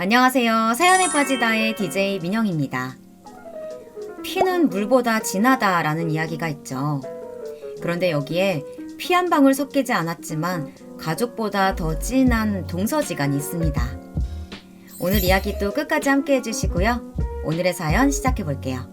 안녕하세요. 사연에 빠지다의 DJ 민영입니다. 피는 물보다 진하다 라는 이야기가 있죠. 그런데 여기에 피 한 방울 섞이지 않았지만 가족보다 더 진한 동서지간이 있습니다. 오늘 이야기도 끝까지 함께 해주시고요. 오늘의 사연 시작해 볼게요.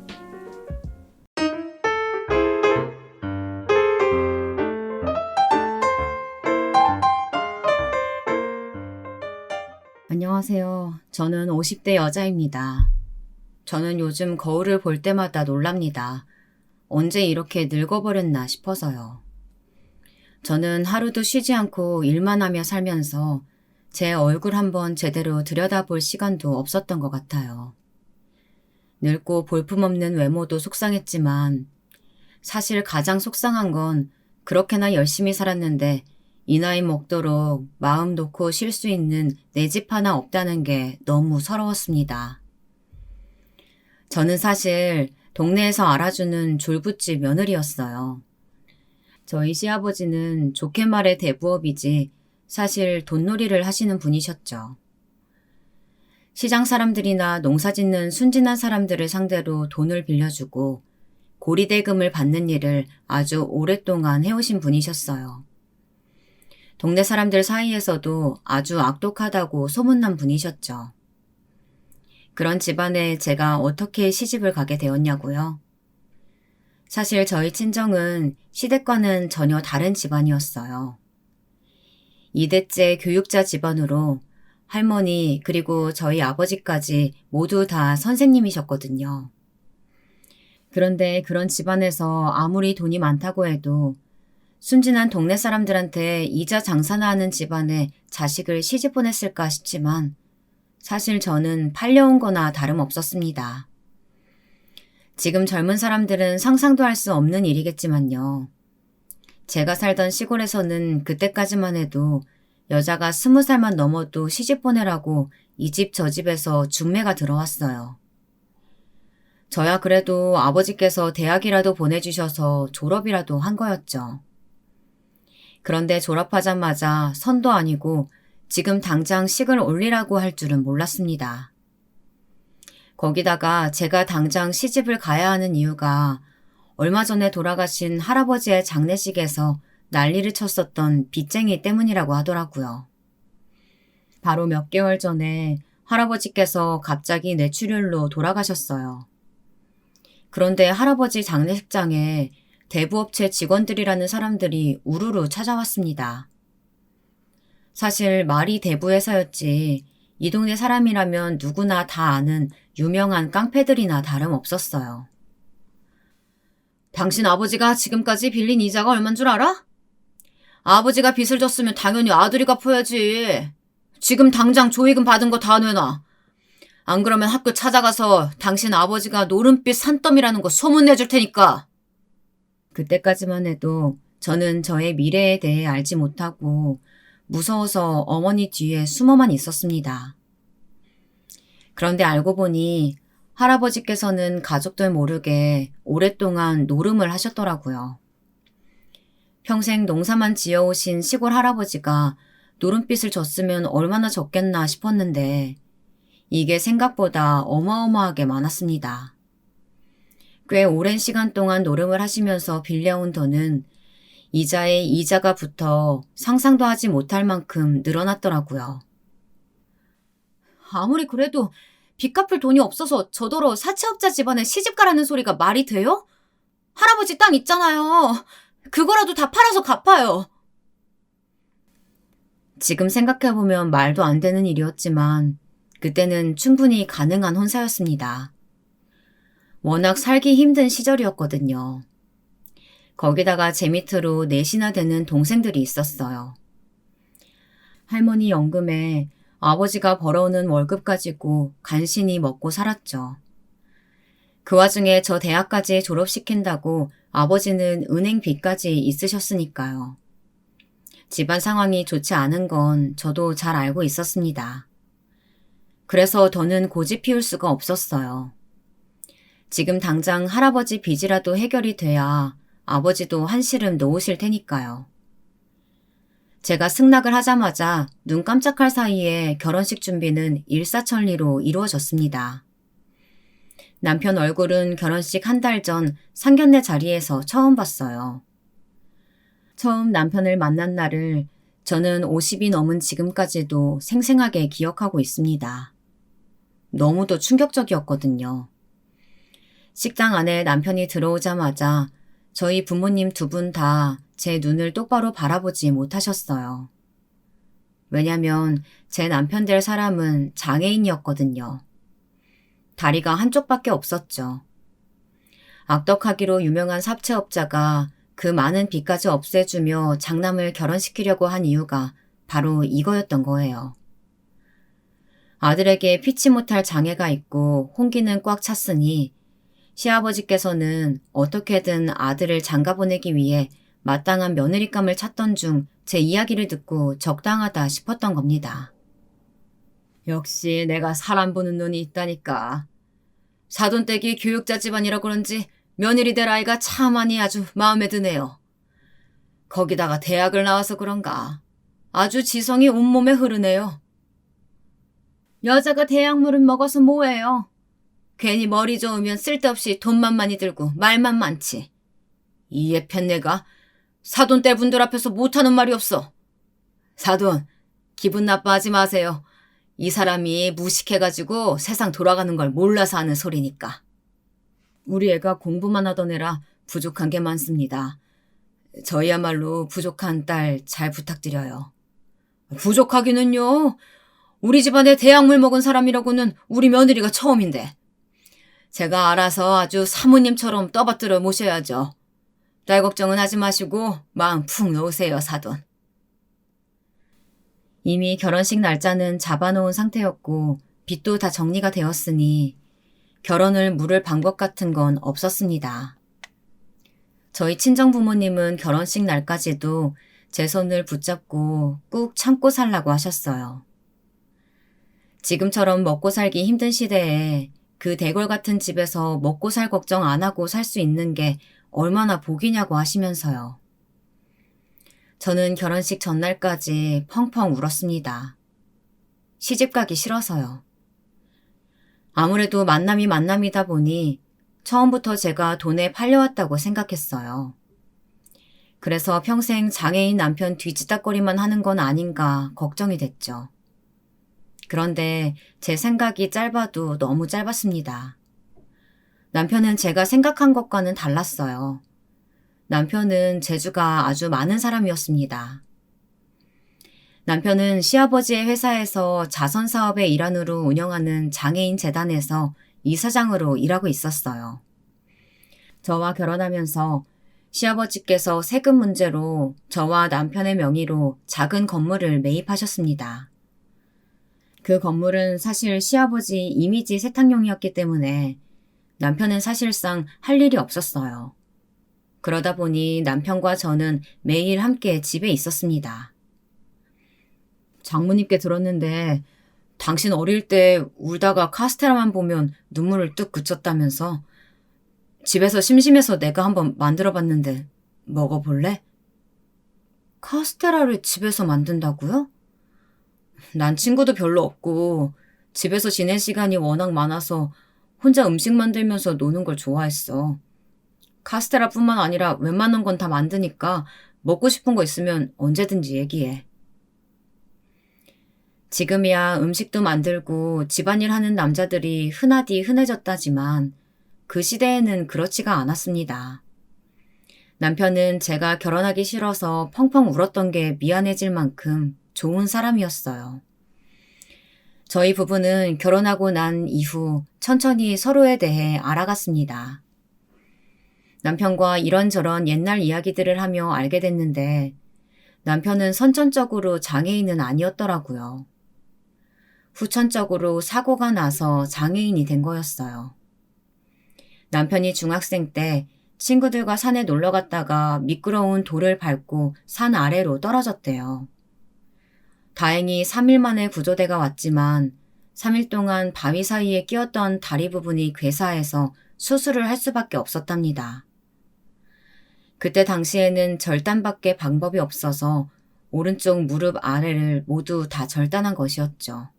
안녕하세요. 저는 50대 여자입니다. 저는 요즘 거울을 볼 때마다 놀랍니다. 언제 이렇게 늙어버렸나 싶어서요. 저는 하루도 쉬지 않고 일만 하며 살면서 제 얼굴 한번 제대로 들여다볼 시간도 없었던 것 같아요. 늙고 볼품없는 외모도 속상했지만 사실 가장 속상한 건 그렇게나 열심히 살았는데 이 나이 먹도록 마음 놓고 쉴 수 있는 내 집 하나 없다는 게 너무 서러웠습니다. 저는 사실 동네에서 알아주는 졸부집 며느리였어요. 저희 시아버지는 좋게 말해 대부업이지 사실 돈놀이를 하시는 분이셨죠. 시장 사람들이나 농사 짓는 순진한 사람들을 상대로 돈을 빌려주고 고리대금을 받는 일을 아주 오랫동안 해오신 분이셨어요. 동네 사람들 사이에서도 아주 악독하다고 소문난 분이셨죠. 그런 집안에 제가 어떻게 시집을 가게 되었냐고요? 사실 저희 친정은 시댁과는 전혀 다른 집안이었어요. 2대째 교육자 집안으로 할머니 그리고 저희 아버지까지 모두 다 선생님이셨거든요. 그런데 그런 집안에서 아무리 돈이 많다고 해도 순진한 동네 사람들한테 이자 장사나 하는 집안에 자식을 시집 보냈을까 싶지만 사실 저는 팔려온 거나 다름없었습니다. 지금 젊은 사람들은 상상도 할 수 없는 일이겠지만요. 제가 살던 시골에서는 그때까지만 해도 여자가 20살만 넘어도 시집 보내라고 이 집 저 집에서 중매가 들어왔어요. 저야 그래도 아버지께서 대학이라도 보내주셔서 졸업이라도 한 거였죠. 그런데 졸업하자마자 선도 아니고 지금 당장 식을 올리라고 할 줄은 몰랐습니다. 거기다가 제가 당장 시집을 가야 하는 이유가 얼마 전에 돌아가신 할아버지의 장례식에서 난리를 쳤었던 빚쟁이 때문이라고 하더라고요. 바로 몇 개월 전에 할아버지께서 갑자기 뇌출혈로 돌아가셨어요. 그런데 할아버지 장례식장에 대부업체 직원들이라는 사람들이 우르르 찾아왔습니다. 사실 말이 대부회사였지 이 동네 사람이라면 누구나 다 아는 유명한 깡패들이나 다름없었어요. 당신 아버지가 지금까지 빌린 이자가 얼만 줄 알아? 아버지가 빚을 졌으면 당연히 아들이 갚아야지. 지금 당장 조의금 받은 거 다 내놔. 안 그러면 학교 찾아가서 당신 아버지가 노름빛 산더미라는 거 소문내줄 테니까. 그때까지만 해도 저는 저의 미래에 대해 알지 못하고 무서워서 어머니 뒤에 숨어만 있었습니다. 그런데 알고 보니 할아버지께서는 가족들 모르게 오랫동안 노름을 하셨더라고요. 평생 농사만 지어오신 시골 할아버지가 노름빚을 졌으면 얼마나 졌겠나 싶었는데 이게 생각보다 어마어마하게 많았습니다. 꽤 오랜 시간 동안 노름을 하시면서 빌려온 돈은 이자에 이자가 붙어 상상도 하지 못할 만큼 늘어났더라고요. 아무리 그래도 빚 갚을 돈이 없어서 저더러 사채업자 집안에 시집가라는 소리가 말이 돼요? 할아버지 땅 있잖아요. 그거라도 다 팔아서 갚아요. 지금 생각해보면 말도 안 되는 일이었지만 그때는 충분히 가능한 혼사였습니다. 워낙 살기 힘든 시절이었거든요. 거기다가 제 밑으로 넷이나 되는 동생들이 있었어요. 할머니 연금에 아버지가 벌어오는 월급 가지고 간신히 먹고 살았죠. 그 와중에 저 대학까지 졸업시킨다고 아버지는 은행 빚까지 있으셨으니까요. 집안 상황이 좋지 않은 건 저도 잘 알고 있었습니다. 그래서 더는 고집 피울 수가 없었어요. 지금 당장 할아버지 빚이라도 해결이 돼야 아버지도 한시름 놓으실 테니까요. 제가 승낙을 하자마자 눈 깜짝할 사이에 결혼식 준비는 일사천리로 이루어졌습니다. 남편 얼굴은 결혼식 한 달 전 상견례 자리에서 처음 봤어요. 처음 남편을 만난 날을 저는 50이 넘은 지금까지도 생생하게 기억하고 있습니다. 너무도 충격적이었거든요. 식당 안에 남편이 들어오자마자 저희 부모님 두 분 다 제 눈을 똑바로 바라보지 못하셨어요. 왜냐면 제 남편 될 사람은 장애인이었거든요. 다리가 한쪽밖에 없었죠. 악덕하기로 유명한 사채업자가 그 많은 빚까지 없애주며 장남을 결혼시키려고 한 이유가 바로 이거였던 거예요. 아들에게 피치 못할 장애가 있고 홍기는 꽉 찼으니 시아버지께서는 어떻게든 아들을 장가보내기 위해 마땅한 며느리감을 찾던 중 제 이야기를 듣고 적당하다 싶었던 겁니다. 역시 내가 사람 보는 눈이 있다니까. 사돈댁이 교육자 집안이라 그런지 며느리 될 아이가 차마니 아주 마음에 드네요. 거기다가 대학을 나와서 그런가 아주 지성이 온몸에 흐르네요. 여자가 대학물은 먹어서 뭐해요. 괜히 머리 좋으면 쓸데없이 돈만 많이 들고 말만 많지. 이 예편 내가 사돈딸 분들 앞에서 못하는 말이 없어. 사돈, 기분 나빠하지 마세요. 이 사람이 무식해가지고 세상 돌아가는 걸 몰라서 하는 소리니까. 우리 애가 공부만 하던 애라 부족한 게 많습니다. 저희야말로 부족한 딸 잘 부탁드려요. 부족하기는요. 우리 집안에 대학물 먹은 사람이라고는 우리 며느리가 처음인데. 제가 알아서 아주 사모님처럼 떠받들어 모셔야죠. 딸 걱정은 하지 마시고 마음 푹 놓으세요, 사돈. 이미 결혼식 날짜는 잡아놓은 상태였고 빚도 다 정리가 되었으니 결혼을 미룰 방법 같은 건 없었습니다. 저희 친정부모님은 결혼식 날까지도 제 손을 붙잡고 꾹 참고 살라고 하셨어요. 지금처럼 먹고 살기 힘든 시대에 그 대궐 같은 집에서 먹고 살 걱정 안 하고 살 수 있는 게 얼마나 복이냐고 하시면서요. 저는 결혼식 전날까지 펑펑 울었습니다. 시집가기 싫어서요. 아무래도 만남이 만남이다 보니 처음부터 제가 돈에 팔려왔다고 생각했어요. 그래서 평생 장애인 남편 뒤지다거리만 하는 건 아닌가 걱정이 됐죠. 그런데 제 생각이 짧아도 너무 짧았습니다. 남편은 제가 생각한 것과는 달랐어요. 남편은 재주가 아주 많은 사람이었습니다. 남편은 시아버지의 회사에서 자선사업의 일환으로 운영하는 장애인 재단에서 이사장으로 일하고 있었어요. 저와 결혼하면서 시아버지께서 세금 문제로 저와 남편의 명의로 작은 건물을 매입하셨습니다. 그 건물은 사실 시아버지 이미지 세탁용이었기 때문에 남편은 사실상 할 일이 없었어요. 그러다 보니 남편과 저는 매일 함께 집에 있었습니다. 장모님께 들었는데 당신 어릴 때 울다가 카스테라만 보면 눈물을 뚝 그쳤다면서. 집에서 심심해서 내가 한번 만들어봤는데 먹어볼래? 카스테라를 집에서 만든다고요? 난 친구도 별로 없고 집에서 지낸 시간이 워낙 많아서 혼자 음식 만들면서 노는 걸 좋아했어. 카스테라뿐만 아니라 웬만한 건 다 만드니까 먹고 싶은 거 있으면 언제든지 얘기해. 지금이야 음식도 만들고 집안일 하는 남자들이 흔하디 흔해졌다지만 그 시대에는 그렇지가 않았습니다. 남편은 제가 결혼하기 싫어서 펑펑 울었던 게 미안해질 만큼 좋은 사람이었어요. 저희 부부는 결혼하고 난 이후 천천히 서로에 대해 알아갔습니다. 남편과 이런저런 옛날 이야기들을 하며 알게 됐는데 남편은 선천적으로 장애인은 아니었더라고요. 후천적으로 사고가 나서 장애인이 된 거였어요. 남편이 중학생 때 친구들과 산에 놀러 갔다가 미끄러운 돌을 밟고 산 아래로 떨어졌대요. 다행히 3일 만에 구조대가 왔지만 3일 동안 바위 사이에 끼었던 다리 부분이 괴사해서 수술을 할 수밖에 없었답니다. 그때 당시에는 절단밖에 방법이 없어서 오른쪽 무릎 아래를 모두 다 절단한 것이었죠.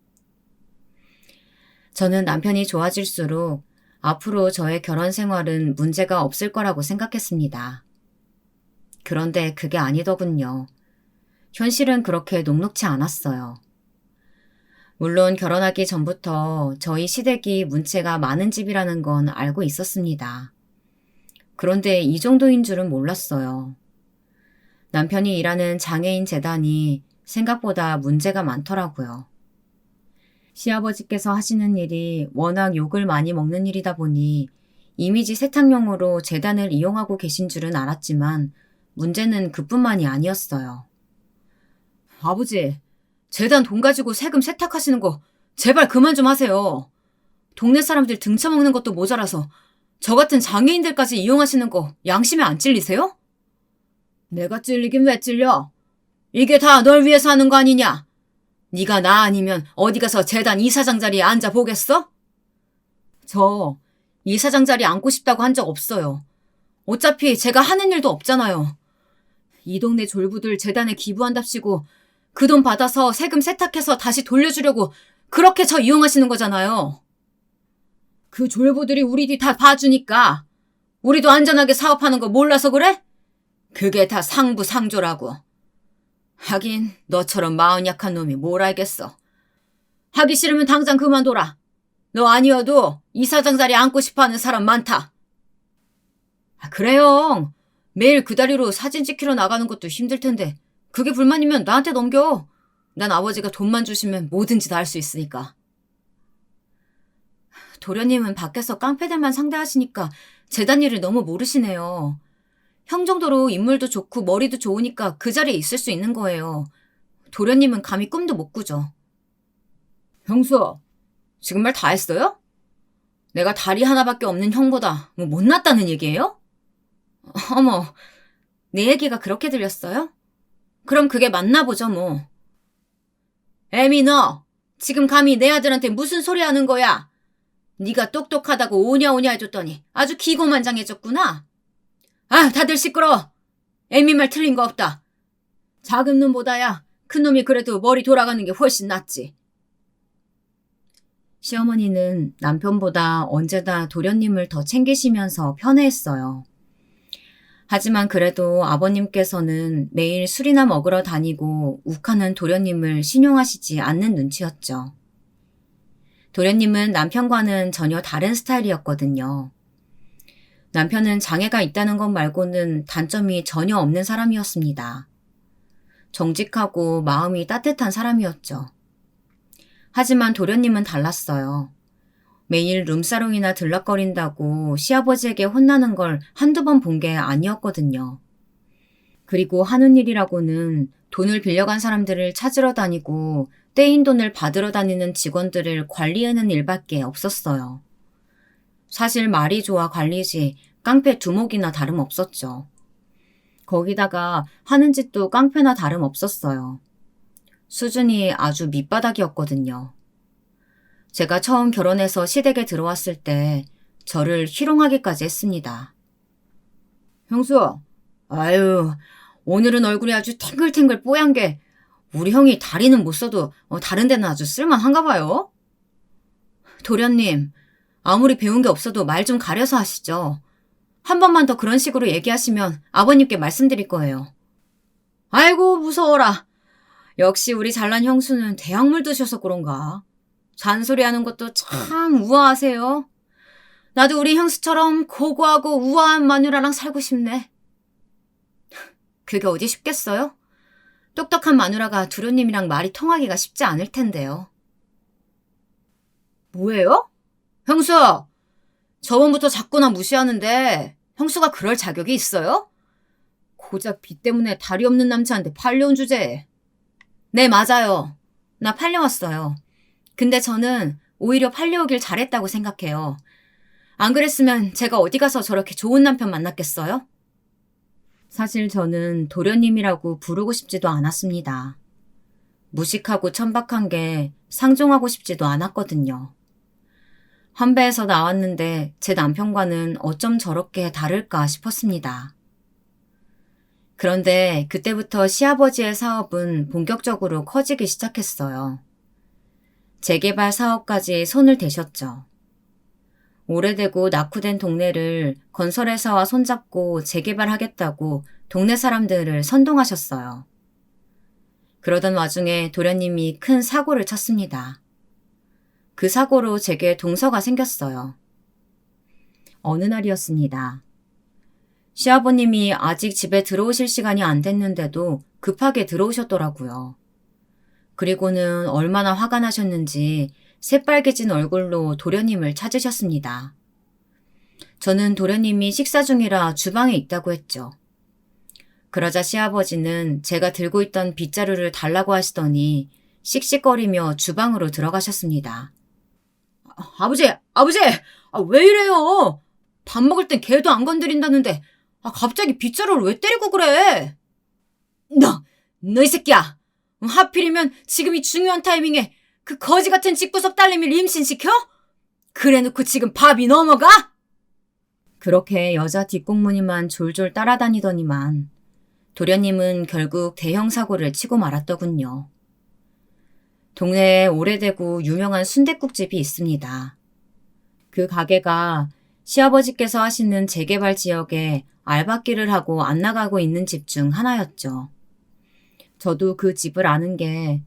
저는 남편이 좋아질수록 앞으로 저의 결혼 생활은 문제가 없을 거라고 생각했습니다. 그런데 그게 아니더군요. 현실은 그렇게 녹록지 않았어요. 물론 결혼하기 전부터 저희 시댁이 문체가 많은 집이라는 건 알고 있었습니다. 그런데 이 정도인 줄은 몰랐어요. 남편이 일하는 장애인 재단이 생각보다 문제가 많더라고요. 시아버지께서 하시는 일이 워낙 욕을 많이 먹는 일이다 보니 이미지 세탁용으로 재단을 이용하고 계신 줄은 알았지만 문제는 그뿐만이 아니었어요. 아버지, 재단 돈 가지고 세금 세탁하시는 거 제발 그만 좀 하세요. 동네 사람들 등쳐먹는 것도 모자라서 저 같은 장애인들까지 이용하시는 거 양심에 안 찔리세요? 내가 찔리긴 왜 찔려? 이게 다 널 위해서 하는 거 아니냐? 네가 나 아니면 어디 가서 재단 이사장 자리에 앉아보겠어? 저 이사장 자리에 앉고 싶다고 한 적 없어요. 어차피 제가 하는 일도 없잖아요. 이 동네 졸부들 재단에 기부한답시고 그 돈 받아서 세금 세탁해서 다시 돌려주려고 그렇게 저 이용하시는 거잖아요. 그 졸부들이 우리 뒤 다 봐주니까 우리도 안전하게 사업하는 거 몰라서 그래? 그게 다 상부상조라고. 하긴 너처럼 마음 약한 놈이 뭘 알겠어. 하기 싫으면 당장 그만둬라. 너 아니어도 이사장 자리에 앉고 싶어하는 사람 많다. 그래요. 매일 그 다리로 사진 찍히러 나가는 것도 힘들 텐데 그게 불만이면 나한테 넘겨. 난 아버지가 돈만 주시면 뭐든지 다 할 수 있으니까. 도련님은 밖에서 깡패들만 상대하시니까 재단 일을 너무 모르시네요. 형 정도로 인물도 좋고 머리도 좋으니까 그 자리에 있을 수 있는 거예요. 도련님은 감히 꿈도 못 꾸죠. 형수, 지금 말 다 했어요? 내가 다리 하나밖에 없는 형보다 뭐 못났다는 얘기예요? 어머, 내 얘기가 그렇게 들렸어요? 그럼 그게 맞나 보죠 뭐. 애미 너, 지금 감히 내 아들한테 무슨 소리 하는 거야? 네가 똑똑하다고 오냐오냐 해줬더니 아주 기고만장해졌구나. 아, 다들 시끄러워. 애미 말 틀린 거 없다. 작은 놈보다야 큰 놈이 그래도 머리 돌아가는 게 훨씬 낫지. 시어머니는 남편보다 언제나 도련님을 더 챙기시면서 편애했어요. 하지만 그래도 아버님께서는 매일 술이나 먹으러 다니고 욱하는 도련님을 신용하시지 않는 눈치였죠. 도련님은 남편과는 전혀 다른 스타일이었거든요. 남편은 장애가 있다는 것 말고는 단점이 전혀 없는 사람이었습니다. 정직하고 마음이 따뜻한 사람이었죠. 하지만 도련님은 달랐어요. 매일 룸사롱이나 들락거린다고 시아버지에게 혼나는 걸 한두 번 본 게 아니었거든요. 그리고 하는 일이라고는 돈을 빌려간 사람들을 찾으러 다니고 떼인 돈을 받으러 다니는 직원들을 관리하는 일밖에 없었어요. 사실 말이 좋아 관리지 깡패 두목이나 다름없었죠. 거기다가 하는 짓도 깡패나 다름없었어요. 수준이 아주 밑바닥이었거든요. 제가 처음 결혼해서 시댁에 들어왔을 때 저를 희롱하기까지 했습니다. 형수, 아유, 오늘은 얼굴이 아주 탱글탱글 뽀얀 게 우리 형이 다리는 못 써도 다른 데는 아주 쓸만한가 봐요. 도련님, 아무리 배운 게 없어도 말 좀 가려서 하시죠. 한 번만 더 그런 식으로 얘기하시면 아버님께 말씀드릴 거예요. 아이고 무서워라. 역시 우리 잘난 형수는 대학물 드셔서 그런가. 잔소리하는 것도 참 우아하세요. 나도 우리 형수처럼 고고하고 우아한 마누라랑 살고 싶네. 그게 어디 쉽겠어요? 똑똑한 마누라가 도련님이랑 말이 통하기가 쉽지 않을 텐데요. 뭐예요? 형수! 저번부터 자꾸 나 무시하는데 형수가 그럴 자격이 있어요? 고작 빚 때문에 다리 없는 남자한테 팔려온 주제에. 네, 맞아요. 나 팔려왔어요. 근데 저는 오히려 팔려오길 잘했다고 생각해요. 안 그랬으면 제가 어디 가서 저렇게 좋은 남편 만났겠어요? 사실 저는 도련님이라고 부르고 싶지도 않았습니다. 무식하고 천박한 게 상종하고 싶지도 않았거든요. 환배에서 나왔는데 제 남편과는 어쩜 저렇게 다를까 싶었습니다. 그런데 그때부터 시아버지의 사업은 본격적으로 커지기 시작했어요. 재개발 사업까지 손을 대셨죠. 오래되고 낙후된 동네를 건설회사와 손잡고 재개발하겠다고 동네 사람들을 선동하셨어요. 그러던 와중에 도련님이 큰 사고를 쳤습니다. 그 사고로 제게 동서가 생겼어요. 어느 날이었습니다. 시아버님이 아직 집에 들어오실 시간이 안 됐는데도 급하게 들어오셨더라고요. 그리고는 얼마나 화가 나셨는지 새빨개진 얼굴로 도련님을 찾으셨습니다. 저는 도련님이 식사 중이라 주방에 있다고 했죠. 그러자 시아버지는 제가 들고 있던 빗자루를 달라고 하시더니 씩씩거리며 주방으로 들어가셨습니다. 아버지! 왜 이래요? 밥 먹을 땐 개도 안 건드린다는데 갑자기 빗자루를 왜 때리고 그래? 너 이 새끼야! 하필이면 지금 이 중요한 타이밍에 그 거지 같은 집구석 딸내미를 임신시켜? 그래놓고 지금 밥이 넘어가? 그렇게 여자 뒷공무니만 졸졸 따라다니더니만 도련님은 결국 대형 사고를 치고 말았더군요. 동네에 오래되고 유명한 순댓국집이 있습니다. 그 가게가 시아버지께서 하시는 재개발 지역에 알박기를 하고 안 나가고 있는 집 중 하나였죠. 저도 그 집을 아는 게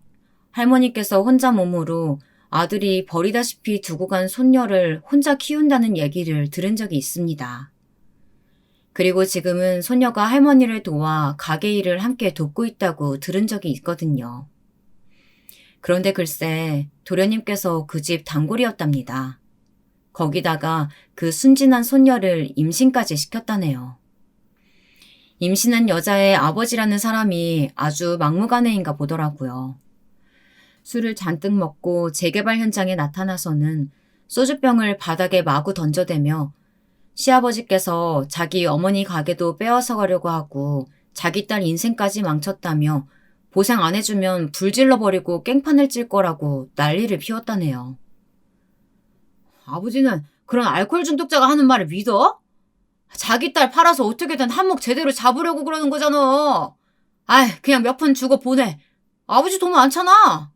할머니께서 혼자 몸으로 아들이 버리다시피 두고 간 손녀를 혼자 키운다는 얘기를 들은 적이 있습니다. 그리고 지금은 손녀가 할머니를 도와 가게 일을 함께 돕고 있다고 들은 적이 있거든요. 그런데 글쎄 도련님께서 그 집 단골이었답니다. 거기다가 그 순진한 손녀를 임신까지 시켰다네요. 임신한 여자의 아버지라는 사람이 아주 막무가내인가 보더라고요. 술을 잔뜩 먹고 재개발 현장에 나타나서는 소주병을 바닥에 마구 던져대며 시아버지께서 자기 어머니 가게도 빼앗아 가려고 하고 자기 딸 인생까지 망쳤다며 보상 안 해주면 불질러버리고 깽판을 찔 거라고 난리를 피웠다네요. 아버지는 그런 알코올 중독자가 하는 말을 믿어? 자기 딸 팔아서 어떻게든 한몫 제대로 잡으려고 그러는 거잖아. 그냥 몇 푼 주고 보내. 아버지 돈 많잖아.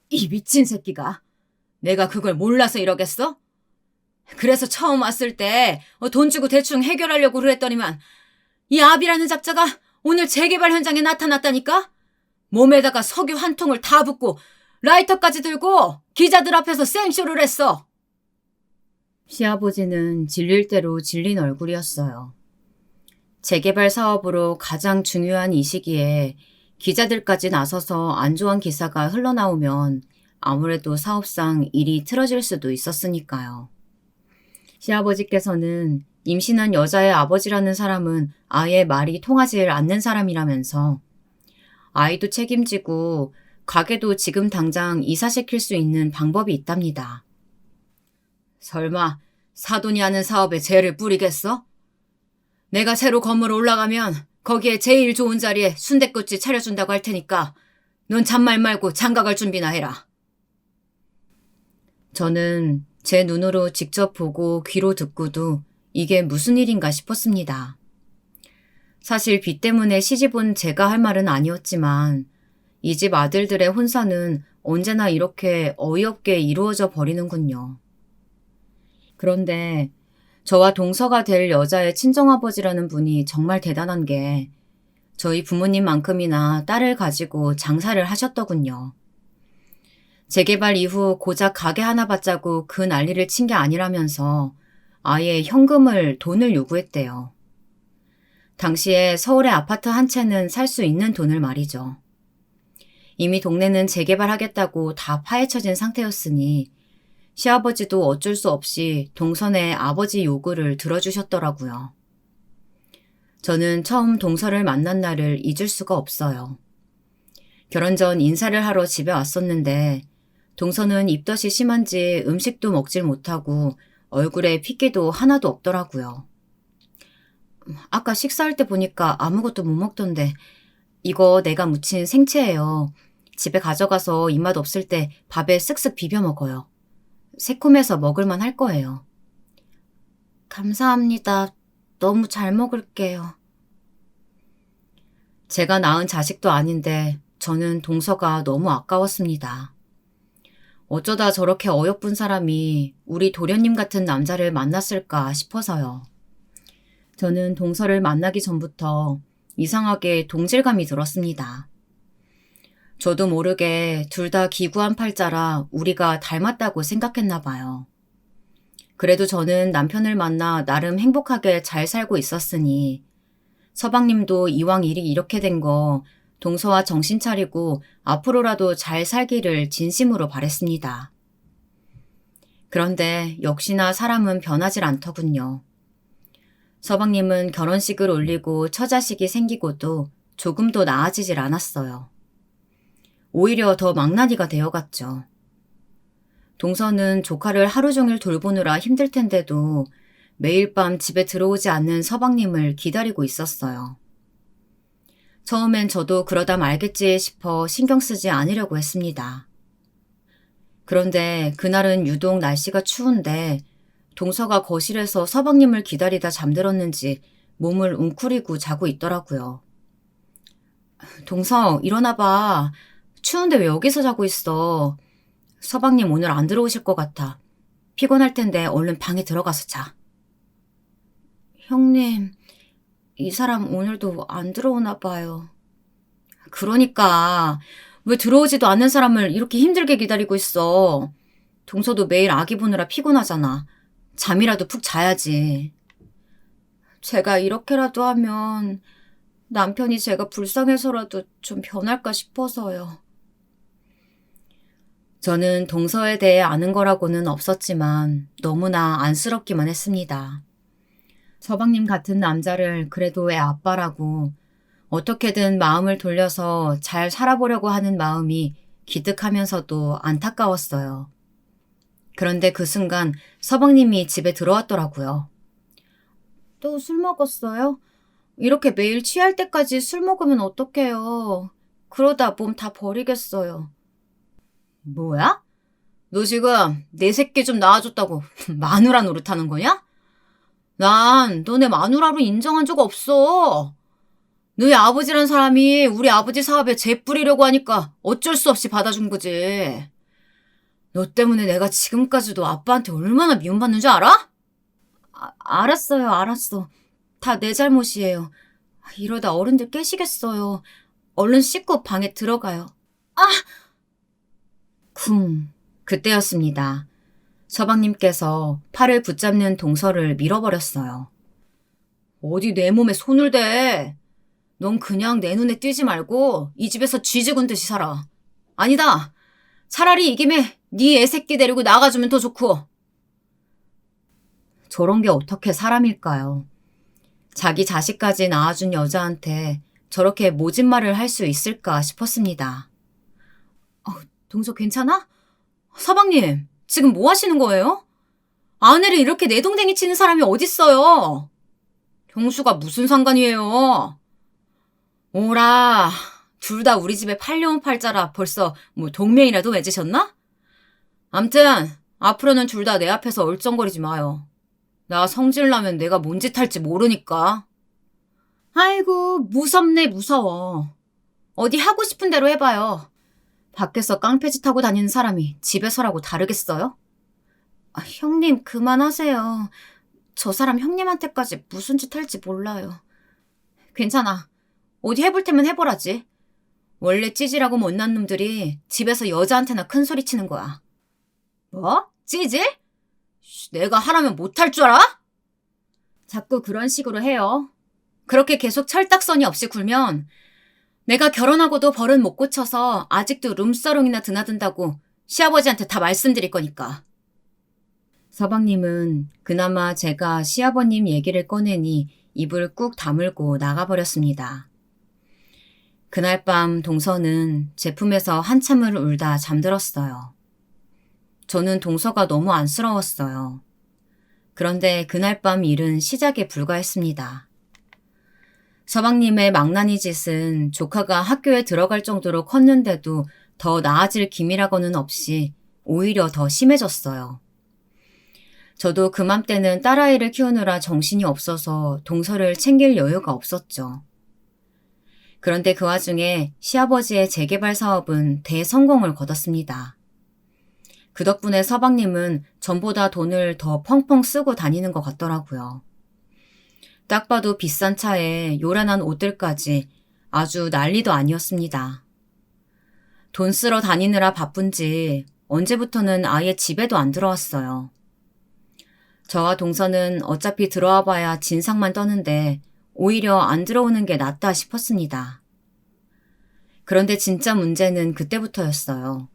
이 미친 새끼가. 내가 그걸 몰라서 이러겠어? 그래서 처음 왔을 때 돈 주고 대충 해결하려고 그랬더니만 이 아비라는 잡자가 오늘 재개발 현장에 나타났다니까? 몸에다가 석유 한 통을 다 붓고 라이터까지 들고 기자들 앞에서 생쇼를 했어. 시아버지는 질릴 대로 질린 얼굴이었어요. 재개발 사업으로 가장 중요한 이 시기에 기자들까지 나서서 안좋은 기사가 흘러나오면 아무래도 사업상 일이 틀어질 수도 있었으니까요. 시아버지께서는 임신한 여자의 아버지라는 사람은 아예 말이 통하지 않는 사람이라면서 아이도 책임지고 가게도 지금 당장 이사시킬 수 있는 방법이 있답니다. 설마 사돈이 하는 사업에 죄를 뿌리겠어? 내가 새로 건물 올라가면 거기에 제일 좋은 자리에 순댓국집 차려준다고 할 테니까 넌 잔말 말고 장가갈 준비나 해라. 저는 제 눈으로 직접 보고 귀로 듣고도 이게 무슨 일인가 싶었습니다. 사실 빚 때문에 시집 온 제가 할 말은 아니었지만 이 집 아들들의 혼사는 언제나 이렇게 어이없게 이루어져 버리는군요. 그런데 저와 동서가 될 여자의 친정아버지라는 분이 정말 대단한 게 저희 부모님만큼이나 딸을 가지고 장사를 하셨더군요. 재개발 이후 고작 가게 하나 받자고 그 난리를 친 게 아니라면서 아예 현금을 돈을 요구했대요. 당시에 서울의 아파트 한 채는 살 수 있는 돈을 말이죠. 이미 동네는 재개발하겠다고 다 파헤쳐진 상태였으니 시아버지도 어쩔 수 없이 동선의 아버지 요구를 들어주셨더라고요. 저는 처음 동서를 만난 날을 잊을 수가 없어요. 결혼 전 인사를 하러 집에 왔었는데 동서는 입덧이 심한지 음식도 먹질 못하고 얼굴에 핏기도 하나도 없더라고요. 아까 식사할 때 보니까 아무것도 못 먹던데 이거 내가 무친 생채예요. 집에 가져가서 입맛 없을 때 밥에 쓱쓱 비벼 먹어요. 새콤해서 먹을만 할 거예요. 감사합니다. 너무 잘 먹을게요. 제가 낳은 자식도 아닌데 저는 동서가 너무 아까웠습니다. 어쩌다 저렇게 어여쁜 사람이 우리 도련님 같은 남자를 만났을까 싶어서요. 저는 동서를 만나기 전부터 이상하게 동질감이 들었습니다. 저도 모르게 둘 다 기구한 팔자라 우리가 닮았다고 생각했나 봐요. 그래도 저는 남편을 만나 나름 행복하게 잘 살고 있었으니 서방님도 이왕 일이 이렇게 된 거 동서와 정신 차리고 앞으로라도 잘 살기를 진심으로 바랬습니다. 그런데 역시나 사람은 변하질 않더군요. 서방님은 결혼식을 올리고 처자식이 생기고도 조금도 나아지질 않았어요. 오히려 더 망나니가 되어갔죠. 동서는 조카를 하루 종일 돌보느라 힘들 텐데도 매일 밤 집에 들어오지 않는 서방님을 기다리고 있었어요. 처음엔 저도 그러다 말겠지 싶어 신경 쓰지 않으려고 했습니다. 그런데 그날은 유독 날씨가 추운데 동서가 거실에서 서방님을 기다리다 잠들었는지 몸을 웅크리고 자고 있더라고요. 동서, 일어나봐. 추운데 왜 여기서 자고 있어? 서방님 오늘 안 들어오실 것 같아. 피곤할 텐데 얼른 방에 들어가서 자. 형님, 이 사람 오늘도 안 들어오나 봐요. 그러니까 왜 들어오지도 않는 사람을 이렇게 힘들게 기다리고 있어. 동서도 매일 아기 보느라 피곤하잖아. 잠이라도 푹 자야지. 제가 이렇게라도 하면 남편이 제가 불쌍해서라도 좀 변할까 싶어서요. 저는 동서에 대해 아는 거라고는 없었지만 너무나 안쓰럽기만 했습니다. 서방님 같은 남자를 그래도 애 아빠라고 어떻게든 마음을 돌려서 잘 살아보려고 하는 마음이 기특하면서도 안타까웠어요. 그런데 그 순간 서방님이 집에 들어왔더라고요. 또 술 먹었어요? 이렇게 매일 취할 때까지 술 먹으면 어떡해요. 그러다 몸 다 버리겠어요. 뭐야? 너 지금 내 새끼 좀 낳아줬다고 마누라 노릇하는 거냐? 난 너네 마누라로 인정한 적 없어. 너희 아버지란 사람이 우리 아버지 사업에 재 뿌리려고 하니까 어쩔 수 없이 받아준 거지. 너 때문에 내가 지금까지도 아빠한테 얼마나 미움받는 줄 알아? 알았어요, 알았어. 다 내 잘못이에요. 이러다 어른들 깨시겠어요. 얼른 씻고 방에 들어가요. 아! 쿵. 그때였습니다. 서방님께서 팔을 붙잡는 동서를 밀어버렸어요. 어디 내 몸에 손을 대. 넌 그냥 내 눈에 띄지 말고 이 집에서 쥐죽은 듯이 살아. 아니다. 차라리 이 김에 네 애새끼 데리고 나가주면 더 좋고. 저런 게 어떻게 사람일까요? 자기 자식까지 낳아준 여자한테 저렇게 모진 말을 할 수 있을까 싶었습니다. 동서 괜찮아? 서방님, 지금 뭐 하시는 거예요? 아내를 이렇게 내동댕이 치는 사람이 어딨어요? 형수가 무슨 상관이에요? 오라, 둘 다 우리 집에 팔려온 팔자라 벌써 뭐 동맹이라도 맺으셨나? 암튼 앞으로는 둘 다 내 앞에서 얼쩡거리지 마요. 나 성질나면 내가 뭔 짓 할지 모르니까. 아이고, 무섭네 무서워. 어디 하고 싶은 대로 해봐요. 밖에서 깡패짓 하고 다니는 사람이 집에서라고 다르겠어요? 형님 그만하세요. 저 사람 형님한테까지 무슨 짓 할지 몰라요. 괜찮아. 어디 해볼 테면 해보라지. 원래 찌질하고 못난 놈들이 집에서 여자한테나 큰 소리 치는 거야. 뭐? 찌질? 내가 하라면 못할 줄 알아? 자꾸 그런 식으로 해요. 그렇게 계속 철딱서니 없이 굴면 내가 결혼하고도 버릇 못 고쳐서 아직도 룸사롱이나 드나든다고 시아버지한테 다 말씀드릴 거니까. 서방님은 그나마 제가 시아버님 얘기를 꺼내니 입을 꾹 다물고 나가버렸습니다. 그날 밤 동서는 제 품에서 한참을 울다 잠들었어요. 저는 동서가 너무 안쓰러웠어요. 그런데 그날 밤 일은 시작에 불과했습니다. 서방님의 망나니 짓은 조카가 학교에 들어갈 정도로 컸는데도 더 나아질 기미라고는 없이 오히려 더 심해졌어요. 저도 그맘때는 딸아이를 키우느라 정신이 없어서 동서를 챙길 여유가 없었죠. 그런데 그 와중에 시아버지의 재개발 사업은 대성공을 거뒀습니다. 그 덕분에 서방님은 전보다 돈을 더 펑펑 쓰고 다니는 것 같더라고요. 딱 봐도 비싼 차에 요란한 옷들까지 아주 난리도 아니었습니다. 돈 쓰러 다니느라 바쁜지 언제부터는 아예 집에도 안 들어왔어요. 저와 동서는 어차피 들어와 봐야 진상만 떠는데 오히려 안 들어오는 게 낫다 싶었습니다. 그런데 진짜 문제는 그때부터였어요.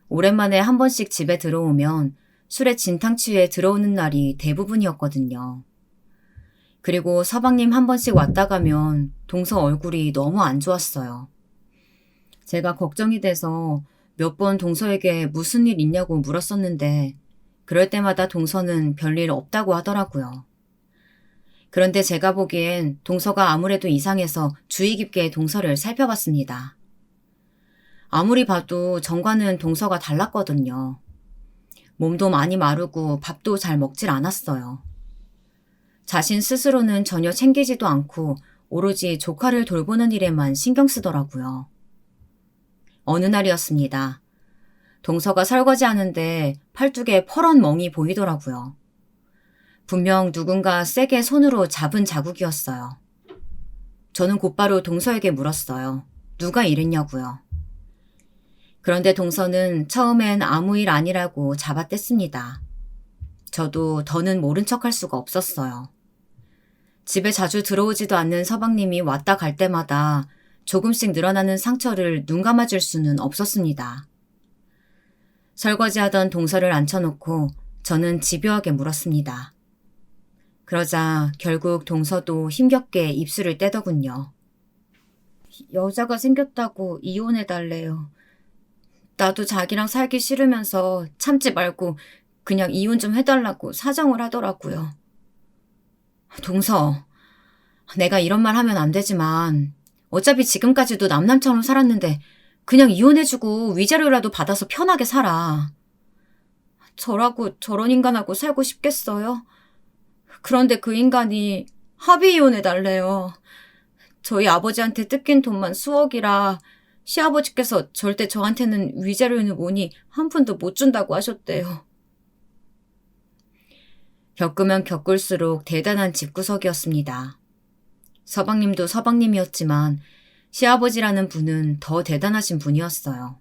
오랜만에 한 번씩 집에 들어오면 술에 진탕 취해 들어오는 날이 대부분이었거든요. 그리고 서방님 한 번씩 왔다 가면 동서 얼굴이 너무 안 좋았어요. 제가 걱정이 돼서 몇 번 동서에게 무슨 일 있냐고 물었었는데 그럴 때마다 동서는 별일 없다고 하더라고요. 그런데 제가 보기엔 동서가 아무래도 이상해서 주의 깊게 동서를 살펴봤습니다. 아무리 봐도 전과는 동서가 달랐거든요. 몸도 많이 마르고 밥도 잘 먹질 않았어요. 자신 스스로는 전혀 챙기지도 않고 오로지 조카를 돌보는 일에만 신경 쓰더라고요. 어느 날이었습니다. 동서가 설거지하는데 팔뚝에 퍼런 멍이 보이더라고요. 분명 누군가 세게 손으로 잡은 자국이었어요. 저는 곧바로 동서에게 물었어요. 누가 이랬냐고요. 그런데 동서는 처음엔 아무 일 아니라고 잡아댔습니다. 저도 더는 모른 척할 수가 없었어요. 집에 자주 들어오지도 않는 서방님이 왔다 갈 때마다 조금씩 늘어나는 상처를 눈 감아줄 수는 없었습니다. 설거지하던 동서를 앉혀놓고 저는 집요하게 물었습니다. 그러자 결국 동서도 힘겹게 입술을 떼더군요. 여자가 생겼다고 이혼해달래요. 나도 자기랑 살기 싫으면서 참지 말고 그냥 이혼 좀 해달라고 사정을 하더라고요. 동서, 내가 이런 말 하면 안 되지만 어차피 지금까지도 남남처럼 살았는데 그냥 이혼해주고 위자료라도 받아서 편하게 살아. 저라고 저런 인간하고 살고 싶겠어요? 그런데 그 인간이 합의 이혼해달래요. 저희 아버지한테 뜯긴 돈만 수억이라 시아버지께서 절대 저한테는 위자료는 뭐니 한 푼도 못 준다고 하셨대요. 겪으면 겪을수록 대단한 집구석이었습니다. 서방님도 서방님이었지만 시아버지라는 분은 더 대단하신 분이었어요.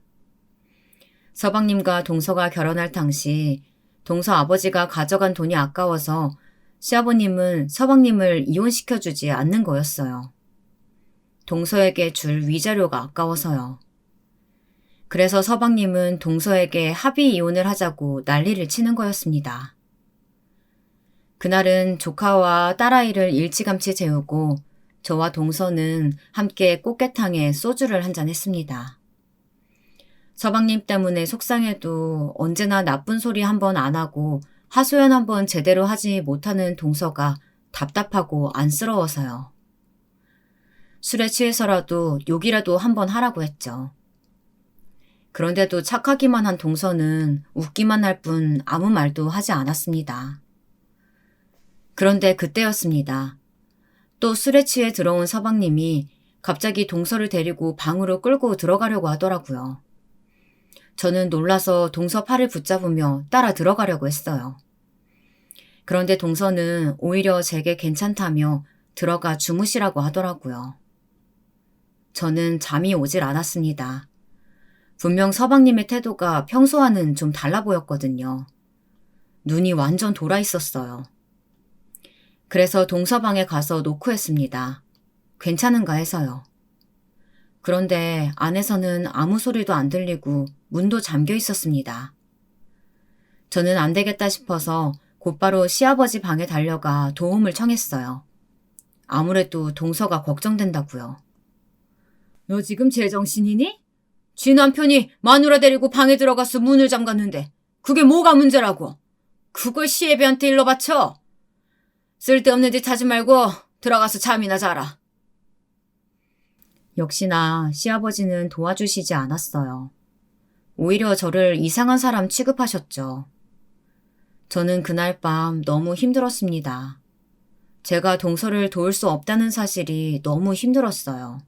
서방님과 동서가 결혼할 당시 동서 아버지가 가져간 돈이 아까워서 시아버님은 서방님을 이혼시켜주지 않는 거였어요. 동서에게 줄 위자료가 아까워서요. 그래서 서방님은 동서에게 합의 이혼을 하자고 난리를 치는 거였습니다. 그날은 조카와 딸아이를 일찌감치 재우고 저와 동서는 함께 꽃게탕에 소주를 한잔 했습니다. 서방님 때문에 속상해도 언제나 나쁜 소리 한 번 안 하고 하소연 한 번 제대로 하지 못하는 동서가 답답하고 안쓰러워서요. 술에 취해서라도 욕이라도 한 번 하라고 했죠. 그런데도 착하기만 한 동서는 웃기만 할 뿐 아무 말도 하지 않았습니다. 그런데 그때였습니다. 또 술에 취해 들어온 서방님이 갑자기 동서를 데리고 방으로 끌고 들어가려고 하더라고요. 저는 놀라서 동서 팔을 붙잡으며 따라 들어가려고 했어요. 그런데 동서는 오히려 제게 괜찮다며 들어가 주무시라고 하더라고요. 저는 잠이 오질 않았습니다. 분명 서방님의 태도가 평소와는 좀 달라 보였거든요. 눈이 완전 돌아 있었어요. 그래서 동서방에 가서 노크했습니다. 괜찮은가 해서요. 그런데 안에서는 아무 소리도 안 들리고 문도 잠겨 있었습니다. 저는 안 되겠다 싶어서 곧바로 시아버지 방에 달려가 도움을 청했어요. 아무래도 동서가 걱정된다고요. 너 지금 제정신이니? 쥐 남편이 마누라 데리고 방에 들어가서 문을 잠갔는데 그게 뭐가 문제라고? 그걸 시애비한테 일러 바쳐? 쓸데없는 짓 하지 말고 들어가서 잠이나 자라. 역시나 시아버지는 도와주시지 않았어요. 오히려 저를 이상한 사람 취급하셨죠. 저는 그날 밤 너무 힘들었습니다. 제가 동서를 도울 수 없다는 사실이 너무 힘들었어요.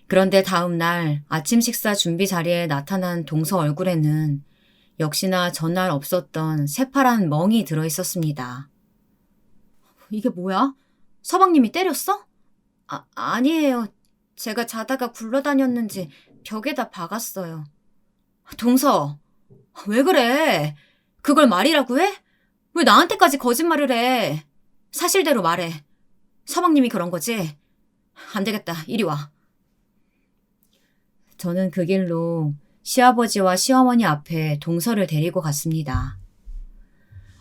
그런데 다음 날 아침 식사 준비 자리에 나타난 동서 얼굴에는 역시나 전날 없었던 새파란 멍이 들어 있었습니다. 이게 뭐야? 서방님이 때렸어? 아니에요. 제가 자다가 굴러다녔는지 벽에다 박았어요. 동서, 왜 그래? 그걸 말이라고 해? 왜 나한테까지 거짓말을 해? 사실대로 말해. 서방님이 그런 거지? 안 되겠다. 이리 와. 저는 그 길로 시아버지와 시어머니 앞에 동서를 데리고 갔습니다.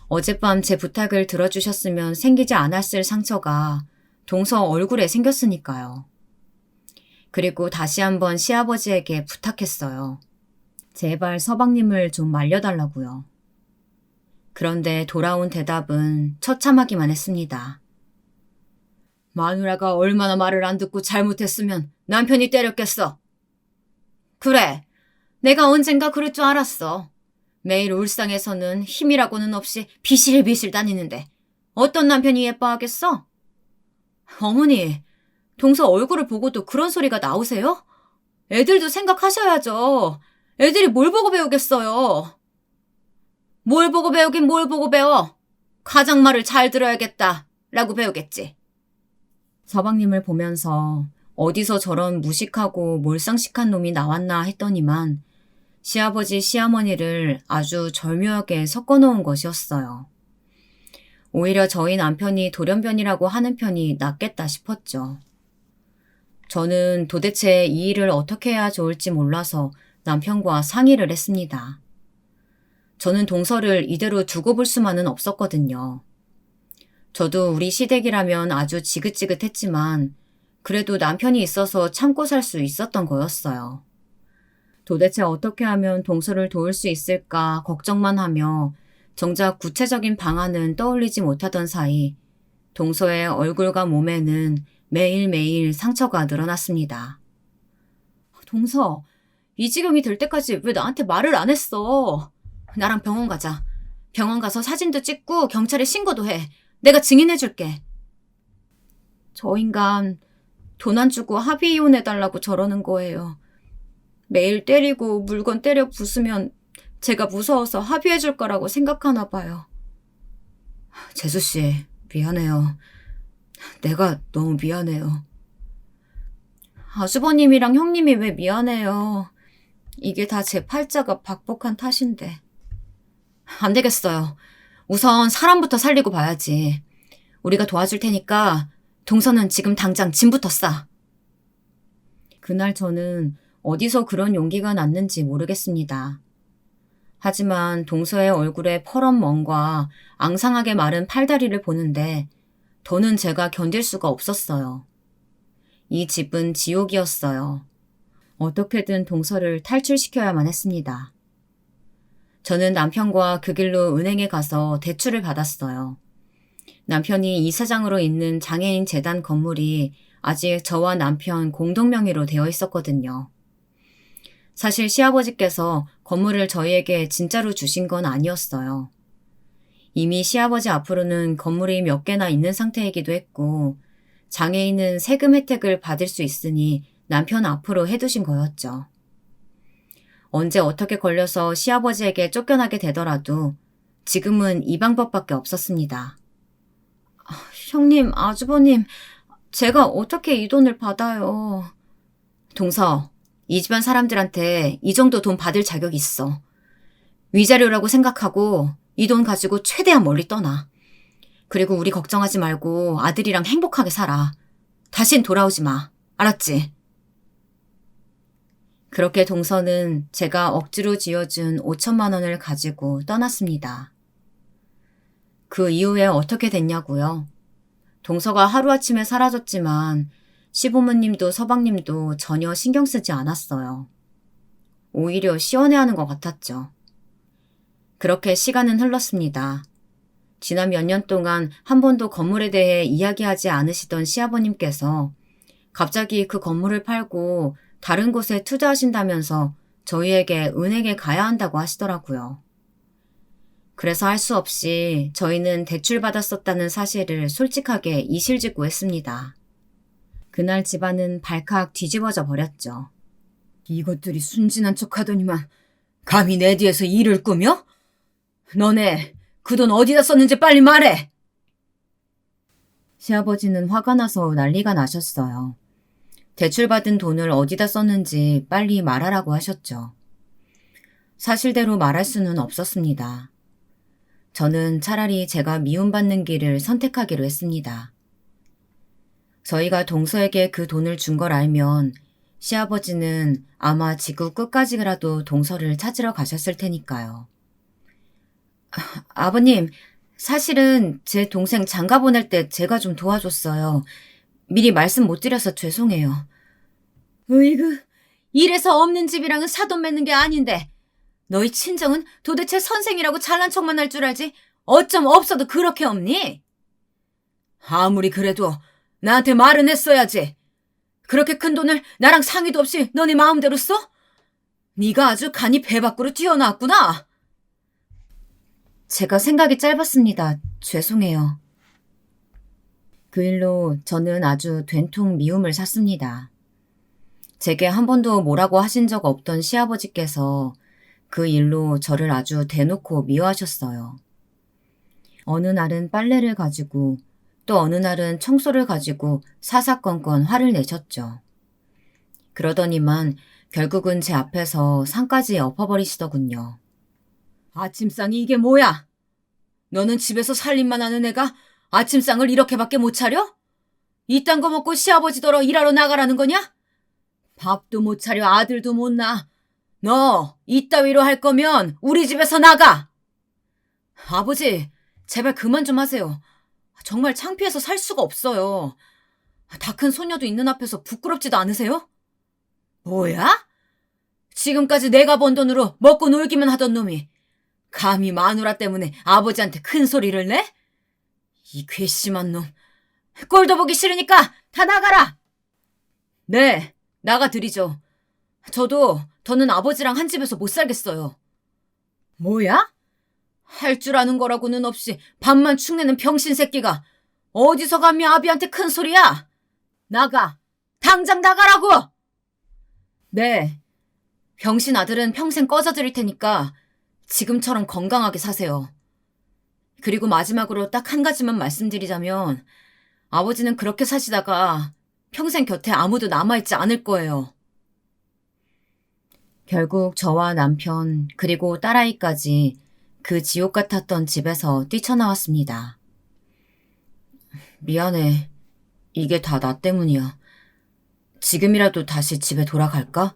어젯밤 제 부탁을 들어주셨으면 생기지 않았을 상처가 동서 얼굴에 생겼으니까요. 그리고 다시 한번 시아버지에게 부탁했어요. 제발 서방님을 좀 말려달라고요. 그런데 돌아온 대답은 처참하기만 했습니다. 마누라가 얼마나 말을 안 듣고 잘못했으면 남편이 때렸겠어. 그래, 내가 언젠가 그럴 줄 알았어. 매일 울상에서는 힘이라고는 없이 비실비실 다니는데 어떤 남편이 예뻐하겠어? 어머니, 동서 얼굴을 보고도 그런 소리가 나오세요? 애들도 생각하셔야죠. 애들이 뭘 보고 배우겠어요. 뭘 보고 배우긴 뭘 보고 배워. 가장말을 잘 들어야겠다 라고 배우겠지. 서방님을 보면서 어디서 저런 무식하고 몰상식한 놈이 나왔나 했더니만 시아버지 시어머니를 아주 절묘하게 섞어놓은 것이었어요. 오히려 저희 남편이 돌연변이라고 하는 편이 낫겠다 싶었죠. 저는 도대체 이 일을 어떻게 해야 좋을지 몰라서 남편과 상의를 했습니다. 저는 동서를 이대로 두고 볼 수만은 없었거든요. 저도 우리 시댁이라면 아주 지긋지긋했지만 그래도 남편이 있어서 참고 살 수 있었던 거였어요. 도대체 어떻게 하면 동서를 도울 수 있을까 걱정만 하며 정작 구체적인 방안은 떠올리지 못하던 사이 동서의 얼굴과 몸에는 매일매일 상처가 늘어났습니다. 동서, 이 지경이 될 때까지 왜 나한테 말을 안 했어? 나랑 병원 가자. 병원 가서 사진도 찍고 경찰에 신고도 해. 내가 증인해줄게. 저 인간 돈 안 주고 합의 이혼해달라고 저러는 거예요. 매일 때리고 물건 때려 부수면 제가 무서워서 합의해줄 거라고 생각하나 봐요. 재수씨, 미안해요. 내가 너무 미안해요. 아주버님이랑 형님이 왜 미안해요. 이게 다 제 팔자가 박복한 탓인데. 안 되겠어요. 우선 사람부터 살리고 봐야지. 우리가 도와줄 테니까 동서는 지금 당장 짐부터 싸. 그날 저는 어디서 그런 용기가 났는지 모르겠습니다. 하지만 동서의 얼굴에 퍼런 멍과 앙상하게 마른 팔다리를 보는데 더는 제가 견딜 수가 없었어요. 이 집은 지옥이었어요. 어떻게든 동서를 탈출시켜야만 했습니다. 저는 남편과 그 길로 은행에 가서 대출을 받았어요. 남편이 이사장으로 있는 장애인 재단 건물이 아직 저와 남편 공동 명의로 되어 있었거든요. 사실 시아버지께서 건물을 저희에게 진짜로 주신 건 아니었어요. 이미 시아버지 앞으로는 건물이 몇 개나 있는 상태이기도 했고 장애인은 세금 혜택을 받을 수 있으니 남편 앞으로 해두신 거였죠. 언제 어떻게 걸려서 시아버지에게 쫓겨나게 되더라도 지금은 이 방법밖에 없었습니다. 형님, 아주버님, 제가 어떻게 이 돈을 받아요? 동서, 이 집안 사람들한테 이 정도 돈 받을 자격이 있어. 위자료라고 생각하고 이 돈 가지고 최대한 멀리 떠나. 그리고 우리 걱정하지 말고 아들이랑 행복하게 살아. 다신 돌아오지 마. 알았지? 그렇게 동서는 제가 억지로 쥐어준 5천만 원을 가지고 떠났습니다. 그 이후에 어떻게 됐냐고요? 동서가 하루아침에 사라졌지만 시부모님도 서방님도 전혀 신경 쓰지 않았어요. 오히려 시원해하는 것 같았죠. 그렇게 시간은 흘렀습니다. 지난 몇 년 동안 한 번도 건물에 대해 이야기하지 않으시던 시아버님께서 갑자기 그 건물을 팔고 다른 곳에 투자하신다면서 저희에게 은행에 가야 한다고 하시더라고요. 그래서 할 수 없이 저희는 대출받았었다는 사실을 솔직하게 이실직고했습니다. 그날 집안은 발칵 뒤집어져 버렸죠. 이것들이 순진한 척하더니만 감히 내 뒤에서 일을 꾸며? 너네 그 돈 어디다 썼는지 빨리 말해! 시아버지는 화가 나서 난리가 나셨어요. 대출받은 돈을 어디다 썼는지 빨리 말하라고 하셨죠. 사실대로 말할 수는 없었습니다. 저는 차라리 제가 미움받는 길을 선택하기로 했습니다. 저희가 동서에게 그 돈을 준 걸 알면 시아버지는 아마 지구 끝까지라도 동서를 찾으러 가셨을 테니까요. 아버님, 사실은 제 동생 장가 보낼 때 제가 좀 도와줬어요. 미리 말씀 못 드려서 죄송해요. 으이그, 이래서 없는 집이랑은 사돈 맺는 게 아닌데 너희 친정은 도대체 선생이라고 잘난 척만 할 줄 알지 어쩜 없어도 그렇게 없니? 아무리 그래도 나한테 말은 했어야지. 그렇게 큰 돈을 나랑 상의도 없이 너네 마음대로 써? 네가 아주 간이 배 밖으로 튀어나왔구나. 제가 생각이 짧았습니다. 죄송해요. 그 일로 저는 아주 된통 미움을 샀습니다. 제게 한 번도 뭐라고 하신 적 없던 시아버지께서 그 일로 저를 아주 대놓고 미워하셨어요. 어느 날은 빨래를 가지고 또 어느 날은 청소를 가지고 사사건건 화를 내셨죠. 그러더니만 결국은 제 앞에서 상까지 엎어버리시더군요. 아침상이 이게 뭐야? 너는 집에서 살림만 하는 애가 아침상을 이렇게밖에 못 차려? 이딴 거 먹고 시아버지더러 일하러 나가라는 거냐? 밥도 못 차려 아들도 못 낳아. 너 이따위로 할 거면 우리 집에서 나가! 아버지, 제발 그만 좀 하세요. 정말 창피해서 살 수가 없어요. 다 큰 소녀도 있는 앞에서 부끄럽지도 않으세요? 뭐야? 지금까지 내가 번 돈으로 먹고 놀기만 하던 놈이 감히 마누라 때문에 아버지한테 큰 소리를 내? 이 괘씸한 놈. 꼴도 보기 싫으니까 다 나가라! 네, 나가드리죠. 저도 더는 아버지랑 한 집에서 못 살겠어요. 뭐야? 할 줄 아는 거라고는 없이 밥만 축내는 병신 새끼가 어디서 감히 아비한테 큰 소리야? 나가! 당장 나가라고! 네, 병신 아들은 평생 꺼져드릴 테니까 지금처럼 건강하게 사세요. 그리고 마지막으로 딱 한 가지만 말씀드리자면 아버지는 그렇게 사시다가 평생 곁에 아무도 남아있지 않을 거예요. 결국 저와 남편 그리고 딸아이까지 그 지옥 같았던 집에서 뛰쳐나왔습니다. 미안해. 이게 다 나 때문이야. 지금이라도 다시 집에 돌아갈까?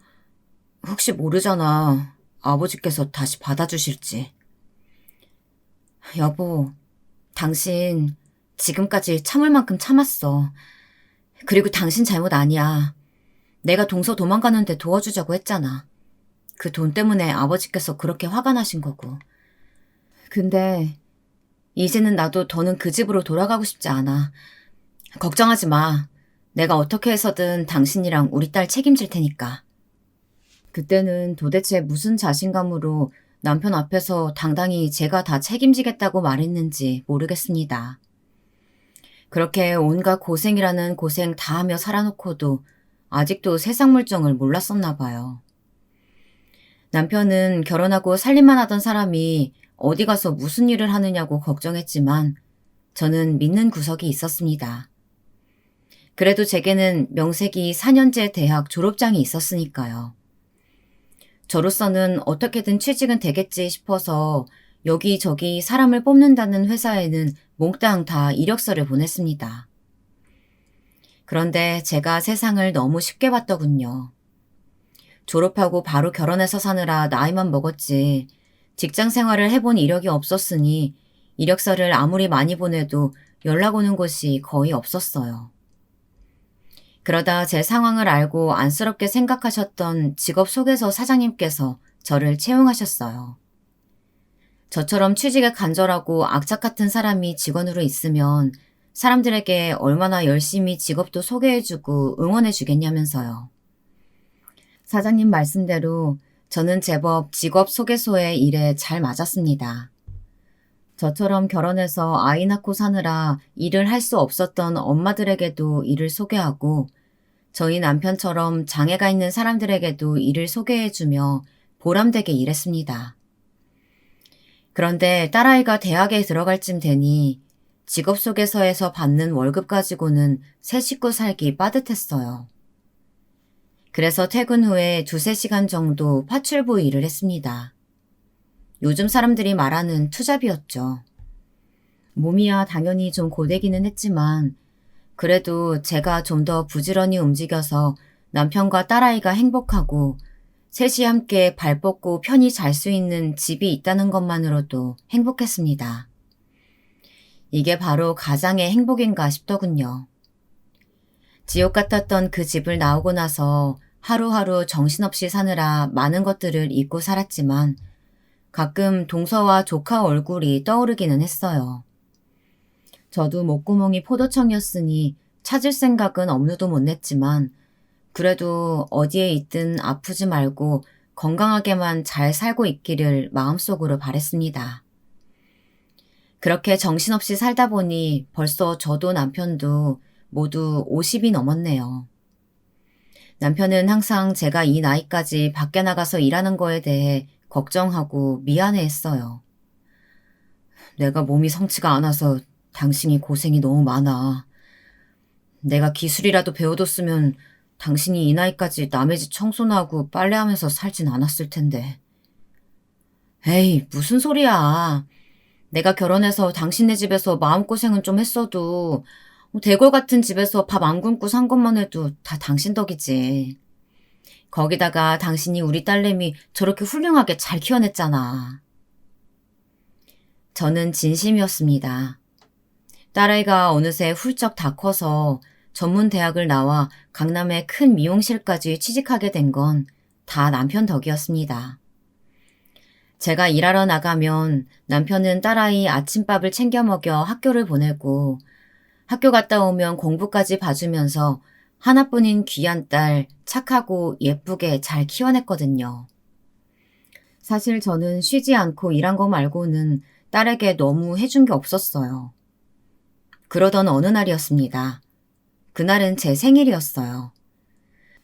혹시 모르잖아. 아버지께서 다시 받아주실지. 여보, 당신 지금까지 참을 만큼 참았어. 그리고 당신 잘못 아니야. 내가 동서 도망가는데 도와주자고 했잖아. 그 돈 때문에 아버지께서 그렇게 화가 나신 거고. 근데 이제는 나도 더는 그 집으로 돌아가고 싶지 않아. 걱정하지 마. 내가 어떻게 해서든 당신이랑 우리 딸 책임질 테니까. 그때는 도대체 무슨 자신감으로 남편 앞에서 당당히 제가 다 책임지겠다고 말했는지 모르겠습니다. 그렇게 온갖 고생이라는 고생 다 하며 살아놓고도 아직도 세상 물정을 몰랐었나 봐요. 남편은 결혼하고 살림만 하던 사람이 어디 가서 무슨 일을 하느냐고 걱정했지만 저는 믿는 구석이 있었습니다. 그래도 제게는 명색이 4년제 대학 졸업장이 있었으니까요. 저로서는 어떻게든 취직은 되겠지 싶어서 여기저기 사람을 뽑는다는 회사에는 몽땅 다 이력서를 보냈습니다. 그런데 제가 세상을 너무 쉽게 봤더군요. 졸업하고 바로 결혼해서 사느라 나이만 먹었지 직장 생활을 해본 이력이 없었으니 이력서를 아무리 많이 보내도 연락 오는 곳이 거의 없었어요. 그러다 제 상황을 알고 안쓰럽게 생각하셨던 직업소개서 사장님께서 저를 채용하셨어요. 저처럼 취직에 간절하고 악착 같은 사람이 직원으로 있으면 사람들에게 얼마나 열심히 직업도 소개해주고 응원해주겠냐면서요. 사장님 말씀대로 저는 제법 직업소개소의 일에 잘 맞았습니다. 저처럼 결혼해서 아이 낳고 사느라 일을 할 수 없었던 엄마들에게도 일을 소개하고 저희 남편처럼 장애가 있는 사람들에게도 일을 소개해주며 보람되게 일했습니다. 그런데 딸아이가 대학에 들어갈 쯤 되니 직업소개서에서 받는 월급 가지고는 새 식구 살기 빠듯했어요. 그래서 퇴근 후에 2~3시간 정도 파출부 일을 했습니다. 요즘 사람들이 말하는 투잡이었죠. 몸이야 당연히 좀 고되기는 했지만 그래도 제가 좀 더 부지런히 움직여서 남편과 딸아이가 행복하고 셋이 함께 발 뻗고 편히 잘 수 있는 집이 있다는 것만으로도 행복했습니다. 이게 바로 가장의 행복인가 싶더군요. 지옥 같았던 그 집을 나오고 나서 하루하루 정신없이 사느라 많은 것들을 잊고 살았지만 가끔 동서와 조카 얼굴이 떠오르기는 했어요. 저도 목구멍이 포도청이었으니 찾을 생각은 없누도 못 냈지만 그래도 어디에 있든 아프지 말고 건강하게만 잘 살고 있기를 마음속으로 바랬습니다. 그렇게 정신없이 살다 보니 벌써 저도 남편도 모두 50이 넘었네요. 남편은 항상 제가 이 나이까지 밖에 나가서 일하는 거에 대해 걱정하고 미안해했어요. 내가 몸이 성치가 않아서 당신이 고생이 너무 많아. 내가 기술이라도 배워뒀으면 당신이 이 나이까지 남의 집 청소나 하고 빨래하면서 살진 않았을 텐데. 에이, 무슨 소리야. 내가 결혼해서 당신네 집에서 마음고생은 좀 했어도 대골 같은 집에서 밥 안 굶고 산 것만 해도 다 당신 덕이지. 거기다가 당신이 우리 딸내미 저렇게 훌륭하게 잘 키워냈잖아. 저는 진심이었습니다. 딸아이가 어느새 훌쩍 다 커서 전문 대학을 나와 강남의 큰 미용실까지 취직하게 된 건 다 남편 덕이었습니다. 제가 일하러 나가면 남편은 딸아이 아침밥을 챙겨 먹여 학교를 보내고 학교 갔다 오면 공부까지 봐주면서 하나뿐인 귀한 딸 착하고 예쁘게 잘 키워냈거든요. 사실 저는 쉬지 않고 일한 거 말고는 딸에게 너무 해준 게 없었어요. 그러던 어느 날이었습니다. 그날은 제 생일이었어요.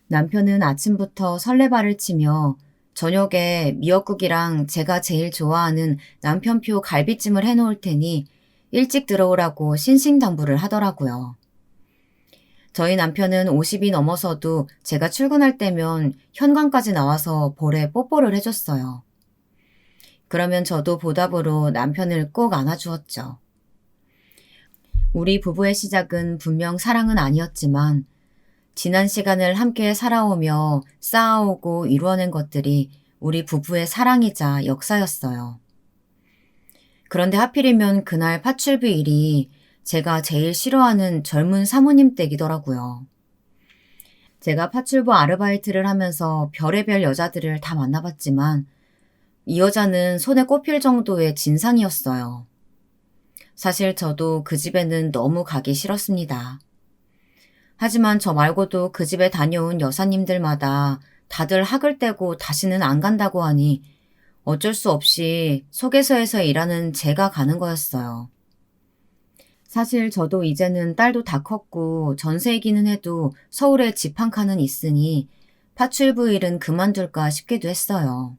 남편은 아침부터 설레발을 치며 저녁에 미역국이랑 제가 제일 좋아하는 남편표 갈비찜을 해놓을 테니 일찍 들어오라고 신신당부를 하더라고요. 저희 남편은 50이 넘어서도 제가 출근할 때면 현관까지 나와서 볼에 뽀뽀를 해줬어요. 그러면 저도 보답으로 남편을 꼭 안아주었죠. 우리 부부의 시작은 분명 사랑은 아니었지만 지난 시간을 함께 살아오며 쌓아오고 이루어낸 것들이 우리 부부의 사랑이자 역사였어요. 그런데 하필이면 그날 파출부 일이 제가 제일 싫어하는 젊은 사모님 댁이더라고요. 제가 파출부 아르바이트를 하면서 별의별 여자들을 다 만나봤지만 이 여자는 손에 꼽힐 정도의 진상이었어요. 사실 저도 그 집에는 너무 가기 싫었습니다. 하지만 저 말고도 그 집에 다녀온 여사님들마다 다들 학을 떼고 다시는 안 간다고 하니 어쩔 수 없이 소개서에서 일하는 제가 가는 거였어요. 사실 저도 이제는 딸도 다 컸고 전세이기는 해도 서울에 집 한 칸은 있으니 파출부 일은 그만둘까 싶기도 했어요.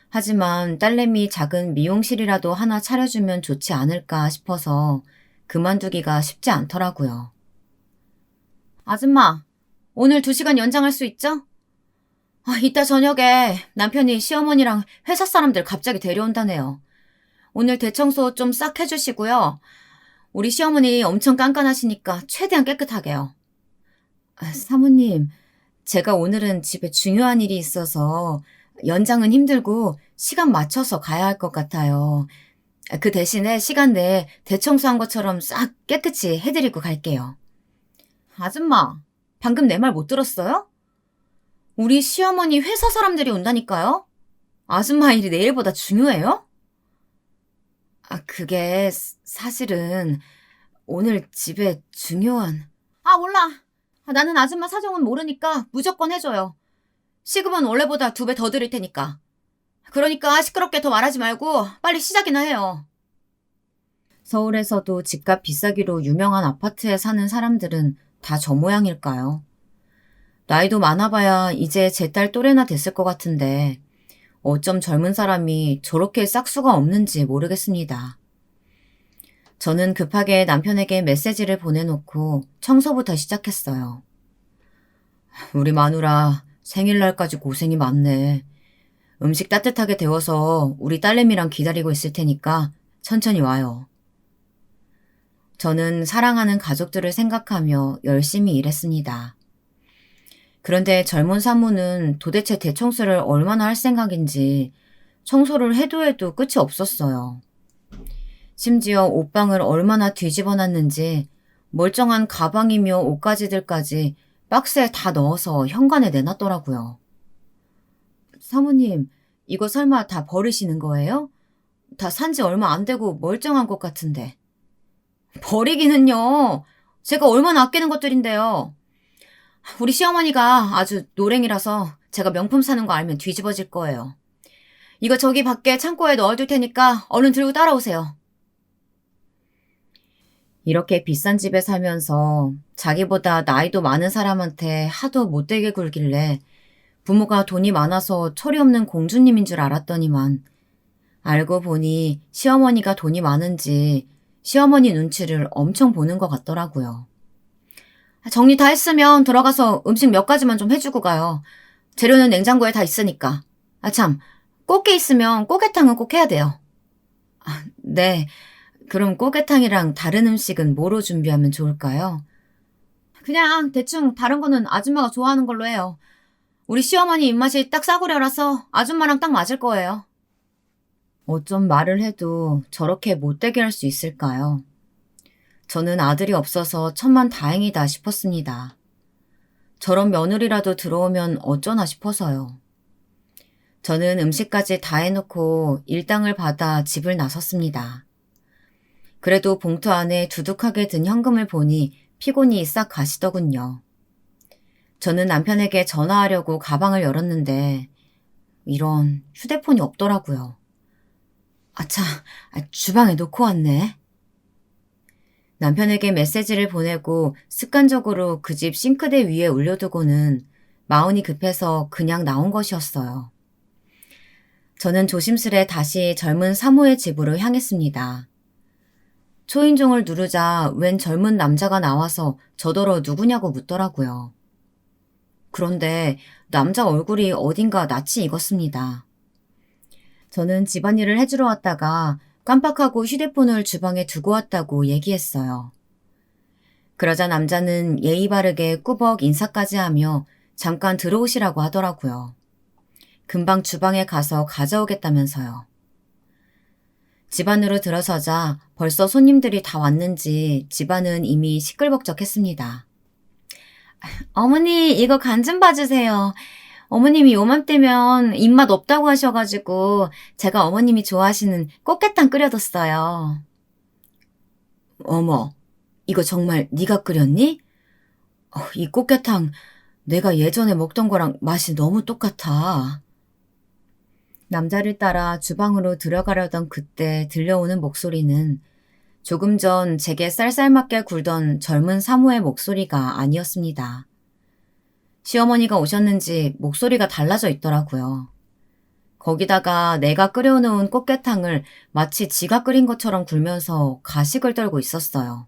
하지만 딸내미 작은 미용실이라도 하나 차려주면 좋지 않을까 싶어서 그만두기가 쉽지 않더라고요. 아줌마, 오늘 2시간 연장할 수 있죠? 이따 저녁에 남편이 시어머니랑 회사 사람들 갑자기 데려온다네요. 오늘 대청소 좀 싹 해주시고요. 우리 시어머니 엄청 깐깐하시니까 최대한 깨끗하게요. 사모님, 제가 오늘은 집에 중요한 일이 있어서 연장은 힘들고 시간 맞춰서 가야 할 것 같아요. 그 대신에 시간 내에 대청소한 것처럼 싹 깨끗이 해드리고 갈게요. 아줌마, 방금 내 말 못 들었어요? 우리 시어머니 회사 사람들이 온다니까요? 아줌마 일이 내일보다 중요해요? 그게 사실은 오늘 집에 중요한... 몰라. 나는 아줌마 사정은 모르니까 무조건 해줘요. 시급은 원래보다 2배 더 드릴 테니까. 그러니까 시끄럽게 더 말하지 말고 빨리 시작이나 해요. 서울에서도 집값 비싸기로 유명한 아파트에 사는 사람들은 다 저 모양일까요? 나이도 많아봐야 이제 제 딸 또래나 됐을 것 같은데 어쩜 젊은 사람이 저렇게 싹수가 없는지 모르겠습니다. 저는 급하게 남편에게 메시지를 보내놓고 청소부터 시작했어요. 우리 마누라 생일날까지 고생이 많네. 음식 따뜻하게 데워서 우리 딸내미랑 기다리고 있을 테니까 천천히 와요. 저는 사랑하는 가족들을 생각하며 열심히 일했습니다. 그런데 젊은 사모는 도대체 대청소를 얼마나 할 생각인지 청소를 해도 끝이 없었어요. 심지어 옷방을 얼마나 뒤집어 놨는지 멀쩡한 가방이며 옷가지들까지 박스에 다 넣어서 현관에 내놨더라고요. 사모님, 이거 설마 다 버리시는 거예요? 다 산지 얼마 안 되고 멀쩡한 것 같은데. 버리기는요. 제가 얼마나 아끼는 것들인데요. 우리 시어머니가 아주 노랭이라서 제가 명품 사는 거 알면 뒤집어질 거예요. 이거 저기 밖에 창고에 넣어둘 테니까 얼른 들고 따라오세요. 이렇게 비싼 집에 살면서 자기보다 나이도 많은 사람한테 하도 못되게 굴길래 부모가 돈이 많아서 철이 없는 공주님인 줄 알았더니만 알고 보니 시어머니가 돈이 많은지 시어머니 눈치를 엄청 보는 것 같더라고요. 정리 다 했으면 들어가서 음식 몇 가지만 좀 해주고 가요. 재료는 냉장고에 다 있으니까. 참, 꽃게 있으면 꽃게탕은 꼭 해야 돼요. 네, 그럼 꽃게탕이랑 다른 음식은 뭐로 준비하면 좋을까요? 그냥 대충 다른 거는 아줌마가 좋아하는 걸로 해요. 우리 시어머니 입맛이 딱 싸구려라서 아줌마랑 딱 맞을 거예요. 어쩜 말을 해도 저렇게 못되게 할 수 있을까요? 저는 아들이 없어서 천만다행이다 싶었습니다. 저런 며느리라도 들어오면 어쩌나 싶어서요. 저는 음식까지 다 해놓고 일당을 받아 집을 나섰습니다. 그래도 봉투 안에 두둑하게 든 현금을 보니 피곤이 싹 가시더군요. 저는 남편에게 전화하려고 가방을 열었는데 이런 휴대폰이 없더라고요. 아차, 주방에 놓고 왔네. 남편에게 메시지를 보내고 습관적으로 그 집 싱크대 위에 올려두고는 마음이 급해서 그냥 나온 것이었어요. 저는 조심스레 다시 젊은 사모의 집으로 향했습니다. 초인종을 누르자 웬 젊은 남자가 나와서 저더러 누구냐고 묻더라고요. 그런데 남자 얼굴이 어딘가 낯이 익었습니다. 저는 집안일을 해주러 왔다가 깜빡하고 휴대폰을 주방에 두고 왔다고 얘기했어요. 그러자 남자는 예의 바르게 꾸벅 인사까지 하며 잠깐 들어오시라고 하더라고요. 금방 주방에 가서 가져오겠다면서요. 집 안으로 들어서자 벌써 손님들이 다 왔는지 집안은 이미 시끌벅적했습니다. 어머니, 이거 간 좀 봐주세요. 어머님이 요맘때면 입맛 없다고 하셔가지고 제가 어머님이 좋아하시는 꽃게탕 끓여뒀어요. 어머, 이거 정말 네가 끓였니? 이 꽃게탕 내가 예전에 먹던 거랑 맛이 너무 똑같아. 남자를 따라 주방으로 들어가려던 그때 들려오는 목소리는 조금 전 제게 쌀쌀맞게 굴던 젊은 사모의 목소리가 아니었습니다. 시어머니가 오셨는지 목소리가 달라져 있더라고요. 거기다가 내가 끓여놓은 꽃게탕을 마치 지가 끓인 것처럼 굴면서 가식을 떨고 있었어요.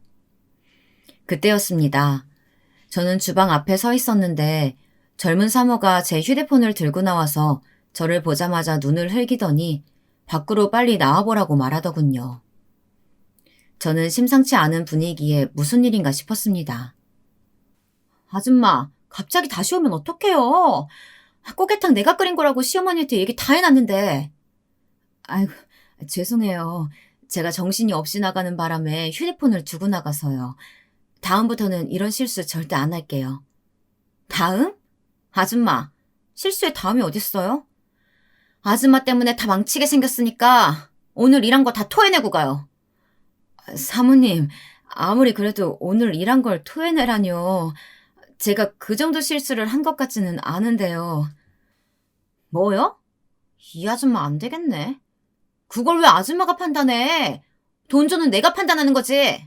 그때였습니다. 저는 주방 앞에 서 있었는데 젊은 사모가 제 휴대폰을 들고 나와서 저를 보자마자 눈을 흘기더니 밖으로 빨리 나와보라고 말하더군요. 저는 심상치 않은 분위기에 무슨 일인가 싶었습니다. 아줌마, 갑자기 다시 오면 어떡해요? 꽃게탕 내가 끓인 거라고 시어머니한테 얘기 다 해놨는데. 아이고, 죄송해요. 제가 정신이 없이 나가는 바람에 휴대폰을 두고 나가서요. 다음부터는 이런 실수 절대 안 할게요. 다음? 아줌마, 실수에 다음이 어딨어요? 아줌마 때문에 다 망치게 생겼으니까 오늘 일한 거 다 토해내고 가요. 사모님, 아무리 그래도 오늘 일한 걸 토해내라뇨. 제가 그 정도 실수를 한 것 같지는 않은데요. 뭐요? 이 아줌마 안 되겠네. 그걸 왜 아줌마가 판단해? 돈조는 내가 판단하는 거지.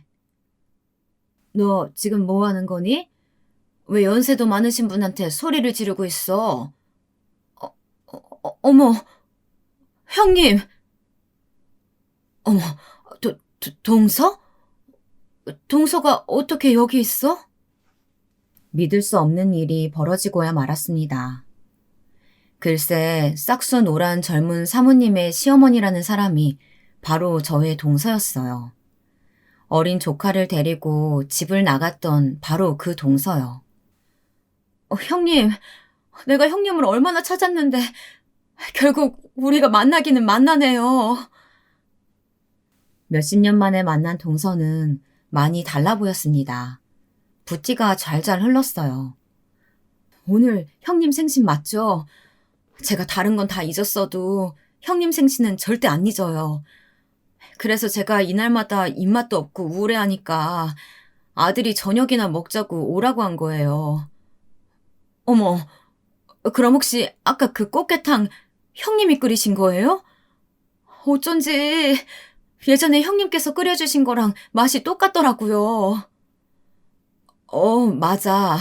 너 지금 뭐 하는 거니? 왜 연세도 많으신 분한테 소리를 지르고 있어? 어머, 형님! 어머, 동서? 동서가 어떻게 여기 있어? 믿을 수 없는 일이 벌어지고야 말았습니다. 글쎄, 싹수 노란 젊은 사모님의 시어머니라는 사람이 바로 저의 동서였어요. 어린 조카를 데리고 집을 나갔던 바로 그 동서요. 형님, 내가 형님을 얼마나 찾았는데 결국 우리가 만나기는 만나네요. 몇십 년 만에 만난 동서는 많이 달라 보였습니다. 붓기가 잘잘 흘렀어요. 오늘 형님 생신 맞죠? 제가 다른 건 다 잊었어도 형님 생신은 절대 안 잊어요. 그래서 제가 이날마다 입맛도 없고 우울해하니까 아들이 저녁이나 먹자고 오라고 한 거예요. 어머, 그럼 혹시 아까 그 꽃게탕 형님이 끓이신 거예요? 어쩐지 예전에 형님께서 끓여주신 거랑 맛이 똑같더라고요. 맞아.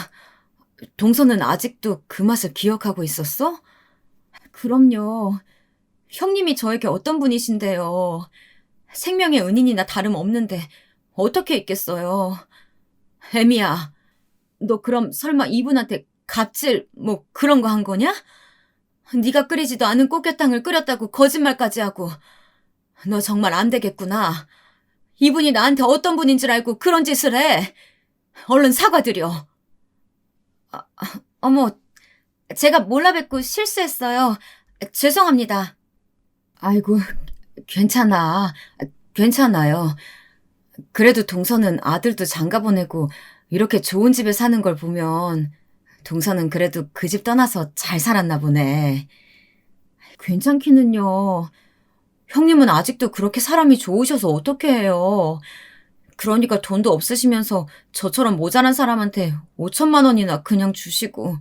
동서는 아직도 그 맛을 기억하고 있었어? 그럼요. 형님이 저에게 어떤 분이신데요. 생명의 은인이나 다름없는데 어떻게 있겠어요. 애미야, 너 그럼 설마 이분한테 갑질 뭐 그런 거 한 거냐? 네가 끓이지도 않은 꽃게탕을 끓였다고 거짓말까지 하고. 너 정말 안 되겠구나. 이분이 나한테 어떤 분인 줄 알고 그런 짓을 해. 얼른 사과드려. 어머, 제가 몰라 뵙고 실수했어요. 죄송합니다. 아이고, 괜찮아. 괜찮아요. 그래도 동서는 아들도 장가 보내고 이렇게 좋은 집에 사는 걸 보면 동서는 그래도 그 집 떠나서 잘 살았나 보네. 괜찮기는요. 형님은 아직도 그렇게 사람이 좋으셔서 어떻게 해요. 그러니까 돈도 없으시면서 저처럼 모자란 사람한테 5천만 원이나 그냥 주시고.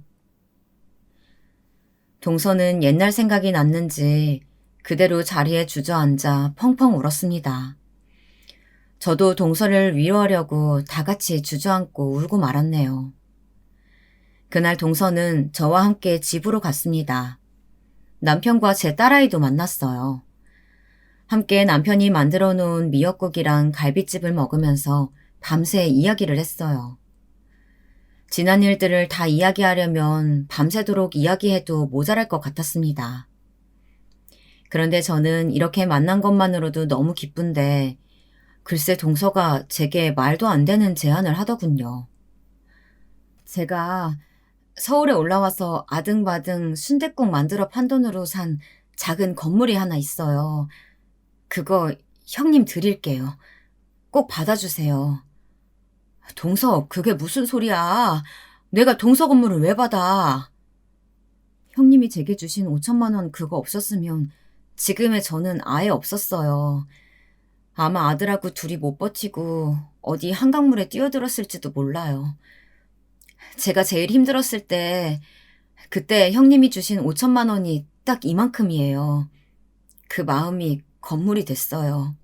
동서는 옛날 생각이 났는지 그대로 자리에 주저앉아 펑펑 울었습니다. 저도 동서를 위로하려고 다 같이 주저앉고 울고 말았네요. 그날 동서는 저와 함께 집으로 갔습니다. 남편과 제 딸아이도 만났어요. 함께 남편이 만들어 놓은 미역국이랑 갈비찜을 먹으면서 밤새 이야기를 했어요. 지난 일들을 다 이야기하려면 밤새도록 이야기해도 모자랄 것 같았습니다. 그런데 저는 이렇게 만난 것만으로도 너무 기쁜데 글쎄 동서가 제게 말도 안 되는 제안을 하더군요. 제가 서울에 올라와서 아등바등 순댓국 만들어 판 돈으로 산 작은 건물이 하나 있어요. 그거 형님 드릴게요. 꼭 받아주세요. 동서, 그게 무슨 소리야. 내가 동서 건물을 왜 받아. 형님이 제게 주신 5천만 원 그거 없었으면 지금의 저는 아예 없었어요. 아마 아들하고 둘이 못 버티고 어디 한강물에 뛰어들었을지도 몰라요. 제가 제일 힘들었을 때 그때 형님이 주신 5천만 원이 딱 이만큼이에요. 그 마음이 건물이 됐어요.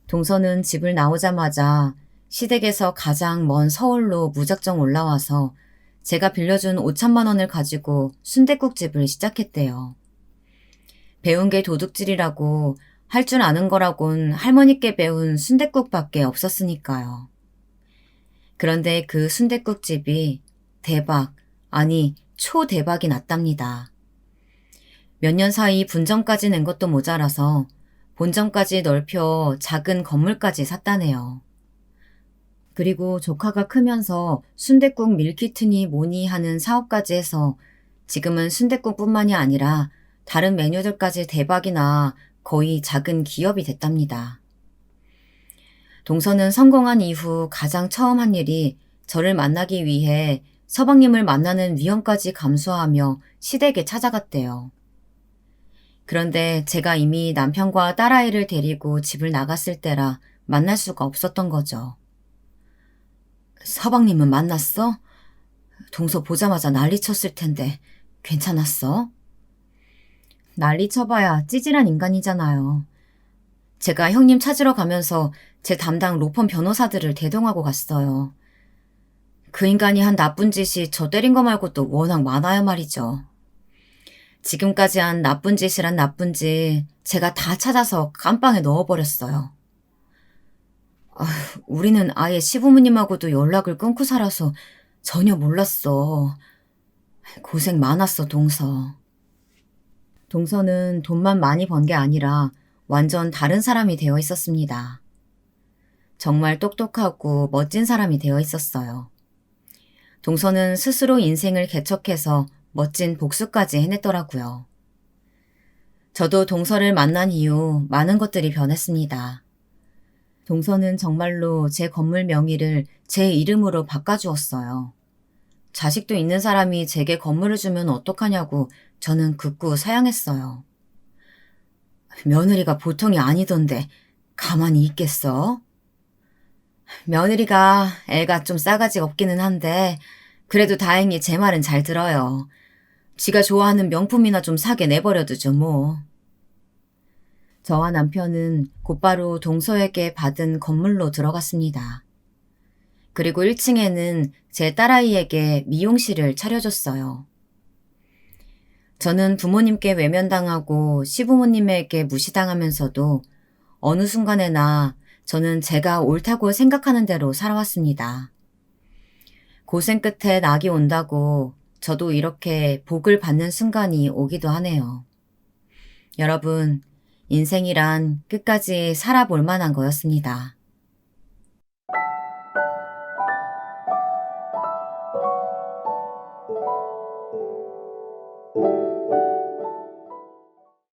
동서는 집을 나오자마자 시댁에서 가장 먼 서울로 무작정 올라와서 제가 빌려준 5천만 원을 가지고 순댓국집을 시작했대요. 배운 게 도둑질이라고 할 줄 아는 거라곤 할머니께 배운 순댓국밖에 없었으니까요. 그런데 그 순댓국집이 대박, 아니 초대박이 났답니다. 몇 년 사이 분점까지 낸 것도 모자라서 본점까지 넓혀 작은 건물까지 샀다네요. 그리고 조카가 크면서 순댓국 밀키트니 뭐니 하는 사업까지 해서 지금은 순댓국뿐만이 아니라 다른 메뉴들까지 대박이 나 거의 작은 기업이 됐답니다. 동서는 성공한 이후 가장 처음 한 일이 저를 만나기 위해 서방님을 만나는 위험까지 감수하며 시댁에 찾아갔대요. 그런데 제가 이미 남편과 딸아이를 데리고 집을 나갔을 때라 만날 수가 없었던 거죠. 서방님은 만났어? 동서 보자마자 난리 쳤을 텐데 괜찮았어? 난리 쳐봐야 찌질한 인간이잖아요. 제가 형님 찾으러 가면서 제 담당 로펌 변호사들을 대동하고 갔어요. 그 인간이 한 나쁜 짓이 저 때린 거 말고 또 워낙 많아요 말이죠. 지금까지 한 나쁜 짓이란 나쁜 짓 제가 다 찾아서 깜빵에 넣어버렸어요. 우리는 아예 시부모님하고도 연락을 끊고 살아서 전혀 몰랐어. 고생 많았어, 동서. 동서는 돈만 많이 번 게 아니라 완전 다른 사람이 되어 있었습니다. 정말 똑똑하고 멋진 사람이 되어 있었어요. 동서는 스스로 인생을 개척해서 멋진 복수까지 해냈더라고요. 저도 동서를 만난 이후 많은 것들이 변했습니다. 동서는 정말로 제 건물 명의를 제 이름으로 바꿔주었어요. 자식도 있는 사람이 제게 건물을 주면 어떡하냐고 저는 극구 사양했어요. 며느리가 보통이 아니던데 가만히 있겠어? 며느리가 애가 좀 싸가지가 없기는 한데 그래도 다행히 제 말은 잘 들어요. 지가 좋아하는 명품이나 좀 사게 내버려두죠 뭐. 저와 남편은 곧바로 동서에게 받은 건물로 들어갔습니다. 그리고 1층에는 제 딸아이에게 미용실을 차려줬어요. 저는 부모님께 외면당하고 시부모님에게 무시당하면서도 어느 순간에나 저는 제가 옳다고 생각하는 대로 살아왔습니다. 고생 끝에 낙이 온다고 저도 이렇게 복을 받는 순간이 오기도 하네요. 여러분, 인생이란 끝까지 살아볼 만한 거였습니다.